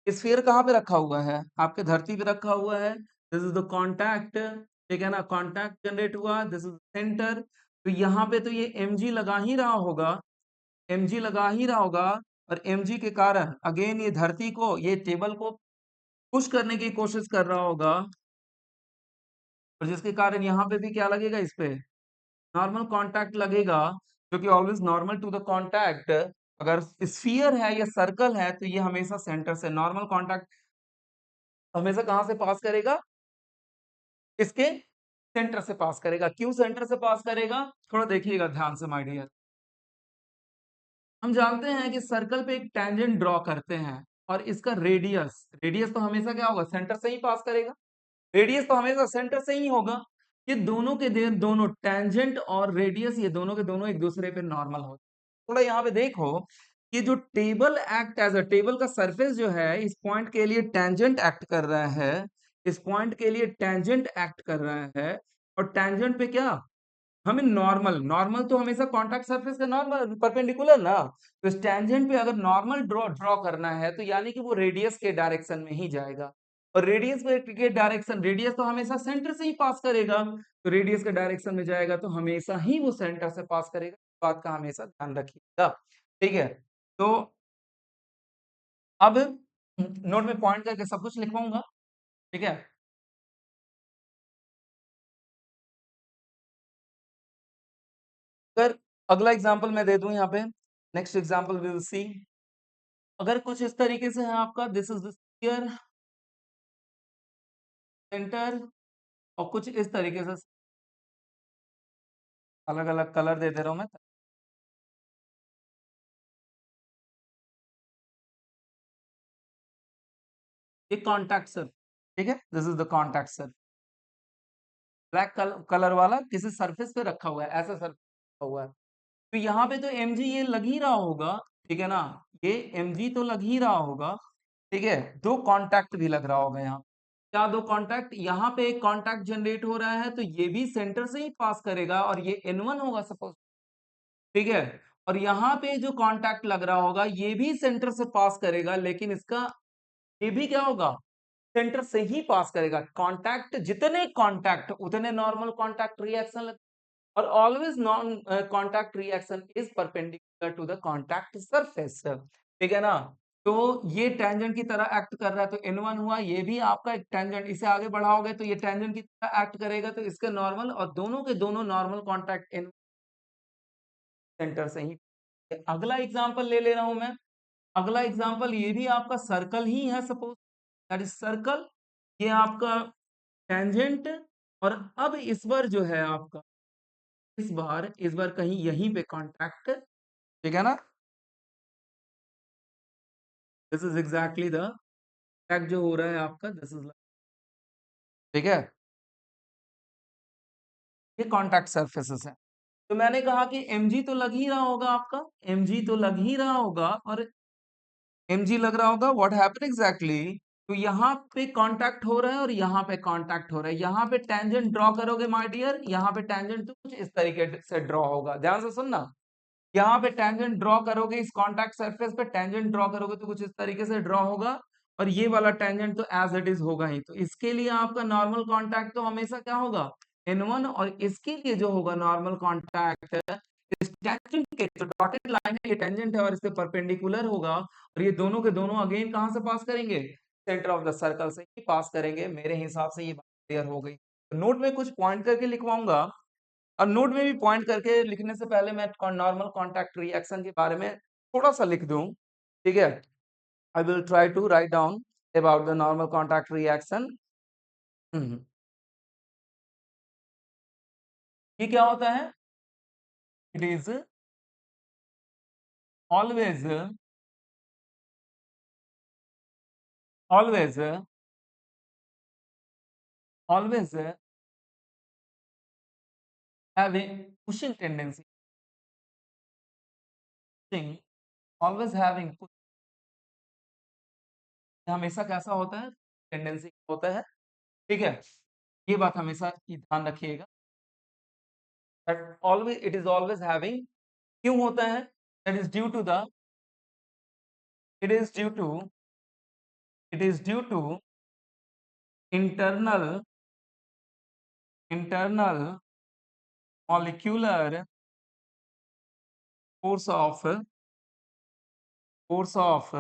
स्फीयर कहाँ पे रखा हुआ है, आपके धरती पे रखा हुआ है। दिस इज द कांटेक्ट, ठीक है ना, कांटेक्ट जनरेट हुआ, दिस इज सेंटर। तो यहाँ पे तो ये mg लगा ही रहा होगा, mg लगा ही रहा होगा। और mg के कारण अगेन ये धरती को, ये टेबल को पुश करने की कोशिश कर रहा होगा, और जिसके कारण यहाँ पे भी क्या लगेगा, इस पे नॉर्मल कांटेक्ट लगेगा, जो कि always normal to the contact. अगर स्फीयर है या सर्कल है, तो ये हमेशा सेंटर से नॉर्मल कांटेक्ट हमेशा कहां से पास करेगा, इसके सेंटर से पास करेगा। क्यों सेंटर से पास करेगा, थोड़ा देखिएगा ध्यान से माय डियर। हम जानते हैं कि सर्कल पे एक टेंजेंट ड्रॉ करते हैं, और इसका रेडियस, रेडियस तो हमेशा क्या होगा, सेंटर से ही पास करेगा। रेडियस तो हमेशा सेंटर से ही होगा। ये दोनों के दोनों टेंजेंट और रेडियस, ये दोनों के दोनों एक दूसरे पे नॉर्मल होते हैं। थोड़ा यहाँ पे देखो कि जो table act as a, table का सरफेस जो है, इस पॉइंट के लिए टेंजेंट एक्ट कर रहा है, इस पॉइंट के लिए टेंजेंट एक्ट कर रहा है। और टेंजेंट पे क्या, हमें नॉर्मल, नॉर्मल तो हमेशा कॉन्टैक्ट सरफेस के नॉर्मल परपेंडिकुलर ना। तो इस टेंजेंट पे अगर नॉर्मल ड्रॉ ड्रॉ करना है, तो यानी कि वो रेडियस के डायरेक्शन में ही जाएगा। और रेडियस के डायरेक्शन, रेडियस तो हमेशा सेंटर से ही पास करेगा, तो रेडियस के डायरेक्शन में जाएगा, तो हमेशा ही वो सेंटर से पास करेगा। बात का हमेशा ध्यान रखिएगा, ठीक है। तो अब नोट में पॉइंट करके सब कुछ लिखवाऊंगा, ठीक है। अगर अगला एग्जांपल मैं दे दूं यहाँ पे, next example we will see. अगर कुछ इस तरीके से है आपका, this is the sphere, centre, और कुछ इस तरीके से, अलग अलग कलर दे दे रहा हूं मैं। ये कॉन्टैक्ट सर, ठीक है, this is the contact sir. Black colour वाला किसी सरफेस पे रखा हुआ है, ऐसा सरफेस रखा हुआ है। तो यहाँ पे तो mg ये लग ही रहा होगा, ठीक है ना, ये mg तो लग ही रहा होगा, ठीक है। दो कांटेक्ट भी लग रहा होगा यहाँ, क्या दो कांटेक्ट, यहाँ पे एक कांटेक्ट जनरेट हो रहा है, तो ये भी सेंटर से ही पास करेगा, और ये n1 होगा सपोज, ठीक है। और यहाँ पे जो कांटेक्ट लग रहा होगा, ये भी सेंटर से पास करेगा, लेकिन इसका ये भी क्या होगा, सेंटर से ही पास करेगा। कांटेक्ट जितने कांटेक्ट उतने नॉर्मल कांटेक्ट रिएक्शन और always non contact reaction is perpendicular to the contact surface. ठीक है ना? तो ये टेंजेंट की तरह एक्ट कर रहा है, तो N1 हुआ, ये भी आपका एक टेंजेंट, इसे आगे बढ़ाओगे तो ये टेंजेंट की तरह एक्ट करेगा, तो इसके नॉर्मल और दोनों के दोनों नॉर्मल कांटेक्ट इन सेंटर से ही। अगला एग्जांपल ले ले रहा हूं मैं। अगला एग्जांपल ये भी आपका सर्कल ही है, सपोज दैट इज सर्कल। ये आपका टेंजेंट, और अब इस बार जो है आपका, इस बार कहीं यहीं पे कांटेक्ट, ठीक है ना? This is exactly the fact जो हो रहा है आपका, दिस इज, ठीक है, ये कांटेक्ट सरफेसेस है। तो मैंने कहा कि mg तो लग ही रहा होगा आपका, mg तो लग ही रहा होगा, और mg लग रहा होगा, व्हाट हैपन एग्जैक्टली, तो यहाँ पे कांटेक्ट हो रहा है और यहाँ पे कांटेक्ट हो रहा है। यहाँ पे टेंजेंट ड्रॉ करोगे माय डियर, यहाँ पे टेंजेंट तो कुछ इस तरीके से ड्रॉ होगा, ध्यान से सुनना। यहाँ पे टेंजेंट ड्रॉ करोगे, इस कॉन्टैक्ट सरफेस पे टेंजेंट ड्रॉ करोगे तो कुछ इस तरीके से ड्रॉ होगा, और ये वाला टेंजेंट तो एज इट इज होगा ही। तो इसके लिए आपका नॉर्मल कॉन्टैक्ट तो हमेशा क्या होगा, N1, और इसके लिए जो होगा नॉर्मल कॉन्टैक्ट, इस टेंजेंट के जो डॉटेड लाइन है ये टेंजेंट है और इसके परपेंडिकुलर होगा, और ये दोनों के दोनों अगेन कहां से पास करेंगे, सेंटर ऑफ द सर्कल से ही पास करेंगे। मेरे हिसाब से ये बात क्लियर हो गई। तो नोट में कुछ पॉइंट करके लिखवाऊंगा, और नोट में भी पॉइंट करके लिखने से पहले मैं नॉर्मल कॉन्टैक्ट रिएक्शन के बारे में थोड़ा सा लिख दूं, ठीक है? I will try to write down about the normal contact reaction. ये क्या होता है? It is always, always, always having pushing tendency, pushing, always having, हमेशा कैसा होता है, टेंडेंसी होता है, ठीक है? ये बात हमेशा ध्यान रखिएगा, that always it is always having, क्यों होता है? That is due to the, it is due to, it is due to internal, internal molecular force of, force of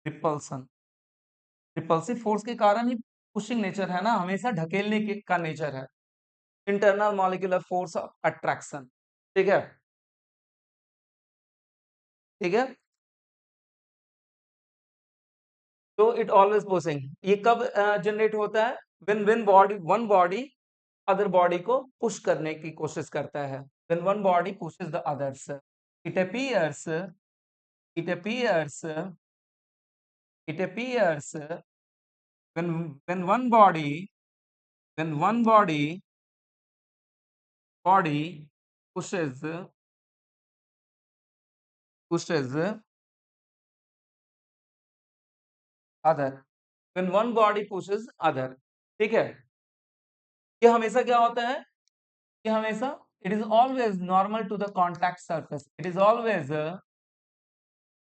repulsion, repulsive force के कारण ही पुशिंग नेचर है ना, हमेशा ढकेलने के का नेचर है। Internal molecular force of attraction, ठीक है, ठीक है। तो इट ऑलवेज पुशिंग, ये कब जनरेट होता है? When body, one body other body को पुश करने की कोशिश करता है, when one body pushes the others, it appears, it appears, it appears when one body, when one body pushes, pushes other, when one body pushes other, ठीक है? ये हमेशा क्या होता है? ये हमेशा, it is always normal to the contact surface, it is always,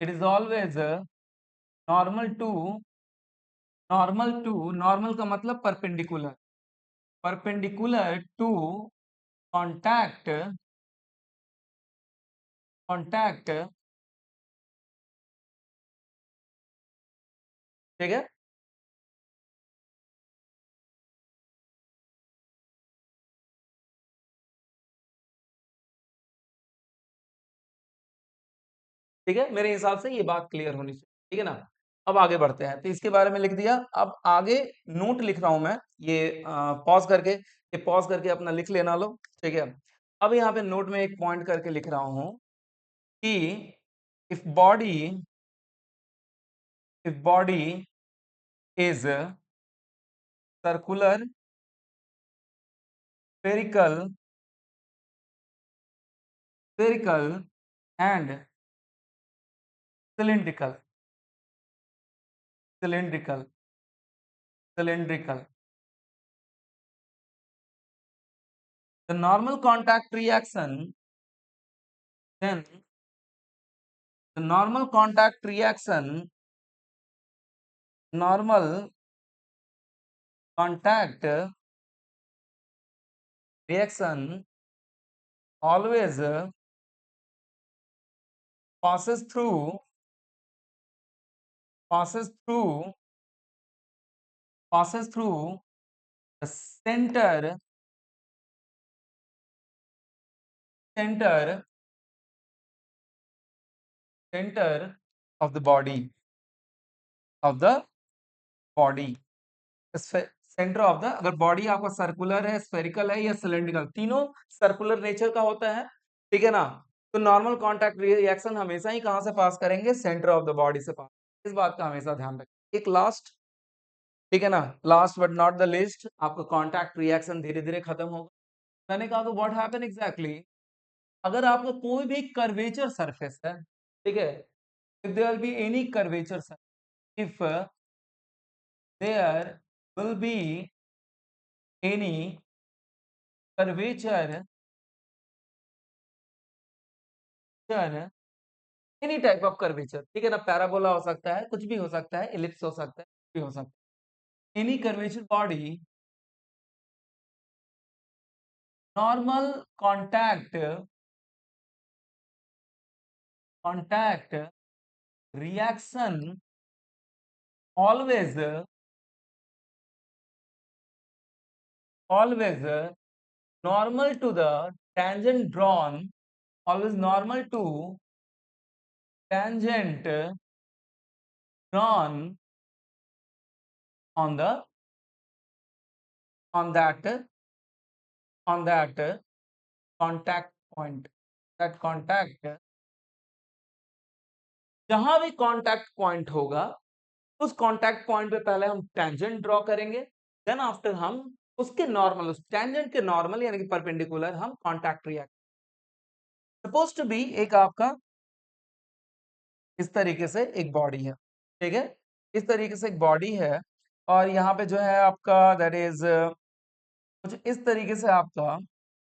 it is always normal to, normal to, normal का मतलब perpendicular, perpendicular to contact, contact, ठीक है? ठीक है, मेरे हिसाब से ये बात क्लियर होनी चाहिए, ठीक है ना? अब आगे बढ़ते हैं, तो इसके बारे में लिख दिया, अब आगे नोट लिख रहा हूं मैं, ये पॉज करके, ये पॉज करके अपना लिख लेना लो, ठीक है? अब यहाँ पे नोट में एक पॉइंट करके लिख रहा हूं कि if body, if body is circular, spherical, spherical and cylindrical, cylindrical, cylindrical, the normal contact reaction, then the normal contact reaction, normal contact reaction always passes through passes through passes through the center center of the body centre of the, अगर body आपका circular है, spherical है या cylindrical, तीनों circular nature का होता है, ठीक है ना। तो नॉर्मल कॉन्टैक्ट रिएक्शन हमेशा ही कहां से पास करेंगे, सेंटर ऑफ द बॉडी से पास। इस बात का हमेशा ध्यान रखें। एक लास्ट, ठीक है ना, last but not the list, आपका कॉन्टैक्ट रिएक्शन धीरे धीरे खत्म होगा। मैंने कहा तो व्हाट हैपन एग्जैक्टली, अगर आपका कोई भी कर्वेचर सरफेस है, ठीक है, if there will be any curvature surface, if there will be any curvature any type of curvature, ठीक है ना, पैराबोला हो सकता है, कुछ भी हो सकता है, इलिप्स हो सकता है, कुछ भी हो सकता है, any curvature body, normal contact reaction always always normal to the tangent drawn, always normal to tangent drawn on the on that on that contact point, that contact, जहां भी कांटेक्ट पॉइंट होगा उस कांटेक्ट पॉइंट पे पहले हम tangent draw करेंगे, then after हम उसके नॉर्मल, उस टेंजेंट के नॉर्मल यानी कि परपेंडिकुलर हम contact react, suppose to be एक आपका इस तरीके से एक बॉडी है, ठीक है, इस तरीके से एक बॉडी है, और यहाँ पे जो है आपका दैट इज कुछ इस तरीके से आपका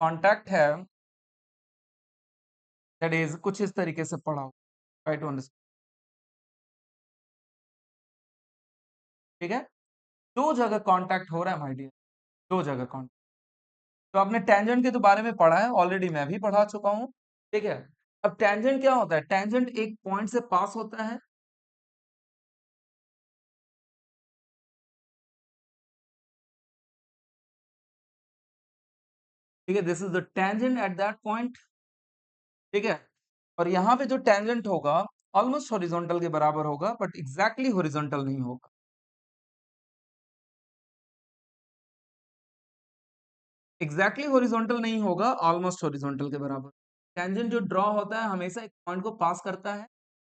कांटेक्ट है, दैट इज कुछ इस तरीके से पढ़ा, ट्राई टू अंडरस्टैंड, ठीक है, दो जगह कांटेक्ट हो रहा है माय डियर, दो जगह कांटेक्ट। तो आपने टेंजेंट के तो बारे में पढ़ा है ऑलरेडी, मैं भी पढ़ा चुका हूँ, ठीक है। अब टेंजेंट क्या होता है, टेंजेंट एक पॉइंट से पास होता है, ठीक है, this is the tangent at that point, ठीक है, और यहाँ पे जो टेंजेंट होगा ऑलमोस्ट हॉरिजॉन्टल के बराबर होगा, बट एग्जैक्टली हॉरिजॉन्टल नहीं होगा, एग्जैक्टली हॉरिजॉन्टल नहीं होगा, ऑलमोस्ट हॉरिजॉन्टल के बराबर। टेंजेंट जो ड्रॉ होता है हमेशा एक पॉइंट को पास करता है,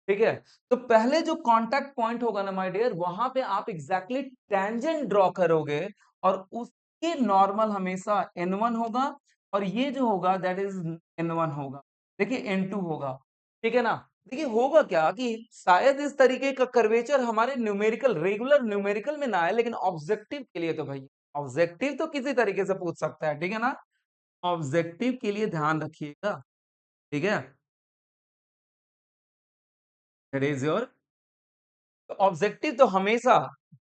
ठीक है। तो पहले जो कांटेक्ट पॉइंट होगा ना माय डियर, वहां पे आप एग्जैक्टली टेंजेंट ड्रॉ करोगे, और उसके नॉर्मल हमेशा n1 होगा, और ये जो होगा दैट इज n1 होगा, देखिए n2 होगा, ठीक है ना। देखिए होगा क्या कि शायद इस तरीके का कर्वेचर हमारे न्यूमेरिकल, रेगुलर न्यूमेरिकल में ना आए, लेकिन ऑब्जेक्टिव के लिए तो भाई, ऑब्जेक्टिव तो किसी तरीके से पूछ सकता है, ठीक है ना, ऑब्जेक्टिव के लिए ध्यान रखिएगा, ठीक है, दैट इज योर ऑब्जेक्टिव। तो हमेशा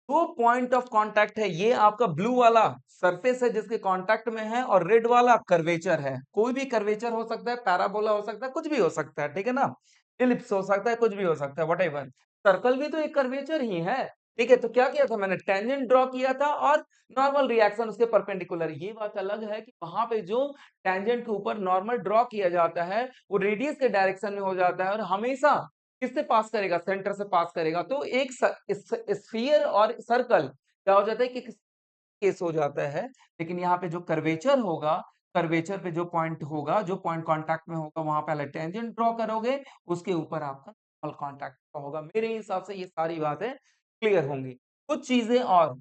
दो पॉइंट ऑफ कांटेक्ट है, ये आपका ब्लू वाला सरफेस है जिसके कांटेक्ट में है, और रेड वाला कर्वेचर है, कोई भी कर्वेचर हो सकता है, पैराबोला हो सकता है, कुछ भी हो सकता है, ठीक है ना, इलिप्स हो सकता है, कुछ भी हो सकता है, व्हाटएवर, सर्कल भी तो एक कर्वेचर ही है, ठीक है। तो क्या किया था मैंने, टेंजेंट ड्रॉ किया था, और नॉर्मल रिएक्शन उसके परपेंडिकुलर। ये बात अलग है कि वहां पे जो टेंजेंट के ऊपर नॉर्मल ड्रॉ किया जाता है वो रेडियस के डायरेक्शन में हो जाता है, और हमेशा किससे पास करेगा, सेंटर से पास करेगा। तो एक स्फीयर और सर्कल क्या हो जाता है कि केस हो जाता है, लेकिन यहाँ पे जो कर्वेचर होगा, कर्वेचर पे जो पॉइंट होगा, जो पॉइंट कांटेक्ट में होगा, वहां पहले टेंजेंट ड्रॉ करोगे, उसके ऊपर आपका नॉर्मल कांटेक्ट होगा। मेरे हिसाब से ये सारी बातें क्लियर होंगी। कुछ चीजें और,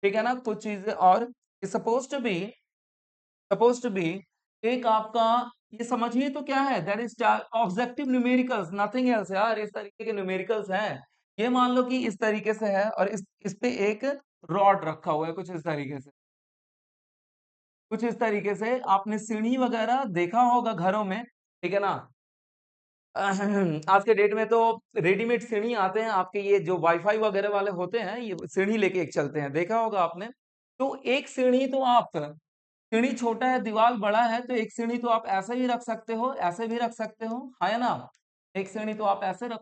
ठीक है ना, कुछ चीजें और, सपोज टू बी एक आपका, ये समझिए तो क्या है, that is objective numericals, nothing else यार, इस तरीके के न्यूमेरिकल्स हैं। ये मान लो कि इस तरीके से है, और इस पे एक रॉड रखा हुआ है, कुछ इस तरीके से, कुछ इस तरीके से आपने सीढ़ी वगैरह देखा होगा घरों में, ठीक है ना। आज के डेट में तो रेडीमेड सीढ़ी आते हैं आपके, ये जो वाईफाई वगैरह वाले होते हैं, ये सीढ़ी लेके एक चलते हैं, देखा होगा आपने। तो एक सीढ़ी तो आप सीढ़ी छोटा है, दीवार बड़ा है, तो एक सीढ़ी तो आप ऐसे भी रख सकते हो, ऐसे भी रख सकते हो, है ना? एक सीढ़ी तो आप ऐसे रख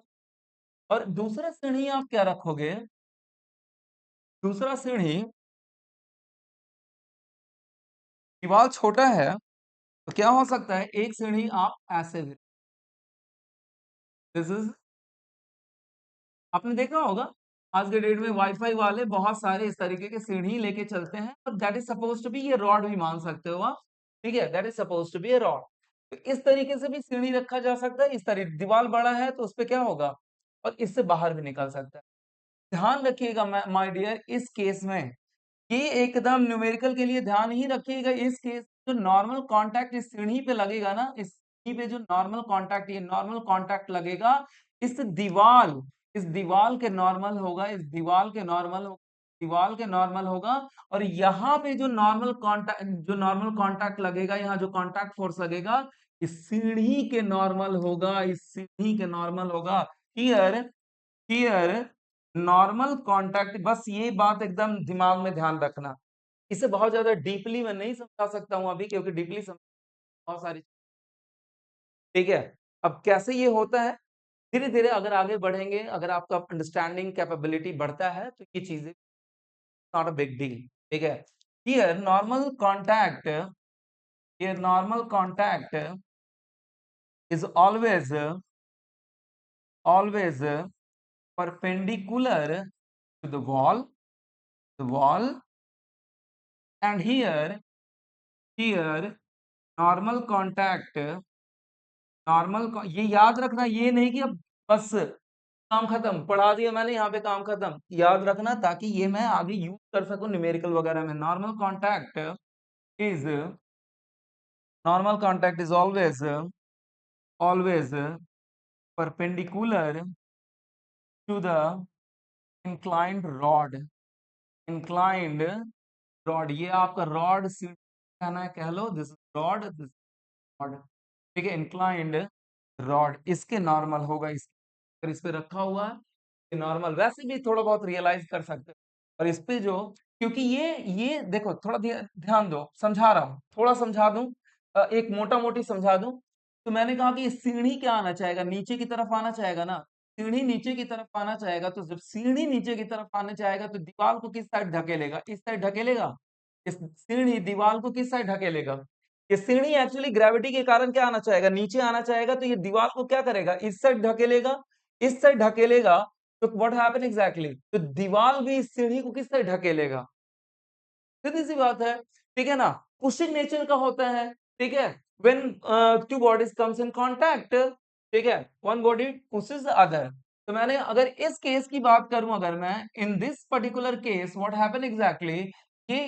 और दूसरा सीढ़ी आप क्या रखोगे? दूसरा सीढ़ी दीवार छोटा है, तो क्या हो सकता है? एक सीढ़ी आप ऐसे भी दिस इज आपने देखा होगा आज के डेट में वाईफाई वाले बहुत सारे इस तरीके के सीढ़ी लेके चलते हैं और that is suppose to be ये रॉड भी मान सकते हो आप ठीक है that is suppose to be a rod तो इस तरीके से भी सीढ़ी रखा जा सकता है इस तरीके दीवार बड़ा है तो उस पे क्या होगा और इससे बाहर भी निकल सकता है ध्यान रखिएगा माय डियर इस केस में ये एकदम न्यूमेरिकल के लिए ध्यान ही रखिएगा इस केस जो नॉर्मल कांटेक्ट इस सीढ़ी पे लगेगा ना इस सीढ़ी पे जो नॉर्मल कांटेक्ट ये नॉर्मल कांटेक्ट लगेगा इस दीवाल के नॉर्मल होगा इस दीवाल के नॉर्मल होगा और यहाँ पे जो नॉर्मल कांटेक्ट लगेगा यहाँ जो कांटेक्ट फोर्स लगेगा इस सीढ़ी के नॉर्मल होगा इस सीढ़ी के नॉर्मल होगा हियर हियर नॉर्मल कांटेक्ट बस ये बात एकदम दिमाग में ध्यान रखना इसे बहुत ज्यादा डीपली मैं नहीं समझा सकता हूं अभी क्योंकि डीपली समझ बहुत सारी ठीक है अब कैसे ये होता है धीरे धीरे अगर आगे बढ़ेंगे अगर आपका अंडरस्टैंडिंग कैपेबिलिटी बढ़ता है तो ये चीजें नॉट अ बिग डील ठीक है here normal contact is always perpendicular to the wall and here normal contact ये याद रखना ये नहीं कि अब बस काम खत्म पढ़ा दिया मैंने यहाँ पे काम खत्म याद रखना ताकि ये मैं आगे यूज कर सकूं न्यूमेरिकल वगैरह में is normal contact is always perpendicular to the inclined rod ये आपका रॉड सीट कहना है कह लो दिस रॉड ठीक है इंक्लाइंड रॉड इसके नॉर्मल होगा अगर इस पे रखा हुआ है नॉर्मल वैसे भी थोड़ा बहुत रियलाइज कर सकते हैं और इस पे जो क्योंकि ये देखो थोड़ा ध्यान दो समझा रहा हूँ थोड़ा समझा दूं एक मोटा मोटी समझा दूं तो मैंने कहा कि सीढ़ी क्या आना चाहेगा नीचे की तरफ आना चाहेगा ना सीढ़ी नीचे की तरफ आना चाहेगा तो जब सीढ़ी नीचे की तरफ आना चाहेगा तो दीवार को किस साइड ढकेलेगा इस साइड ढकेलेगा इस सीढ़ी दीवार को किस साइड ढकेलेगा ये सीढ़ी एक्चुअली ग्रेविटी के कारण क्या आना चाहेगा नीचे आना चाहेगा तो ये दीवार को क्या करेगा इस साइड ढकेलेगा तो व्हाट हैपन एग्जैक्टली तो दीवार भी इस सीढ़ी को किस साइड ढकेलेगा सीधी सी बात है ठीक है ना पुशिंग नेचर का होता है ठीक है when two bodies comes in contact ठीक है one body pushes the other तो मैंने अगर इस केस की बात करूं अगर मैं in this particular case what happen exactly ये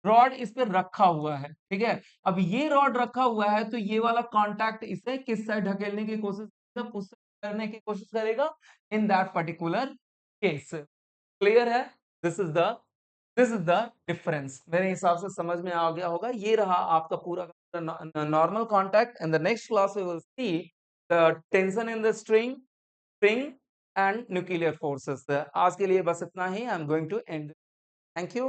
रॉड इस पे रखा हुआ है ठीक है अब ये रॉड रखा हुआ है तो ये वाला कांटेक्ट इसे किस साइड ढकेलने की कोशिश करेगा पुश करने की कोशिश करेगा in that particular case clear है this is the this is the difference मेरे हिसाब से समझ में आ गया होगा ये रहा आपका पूरा normal contact and the next class we will see the tension in the string and nuclear forces आज के लिए बस इतना ही I am going to end thank you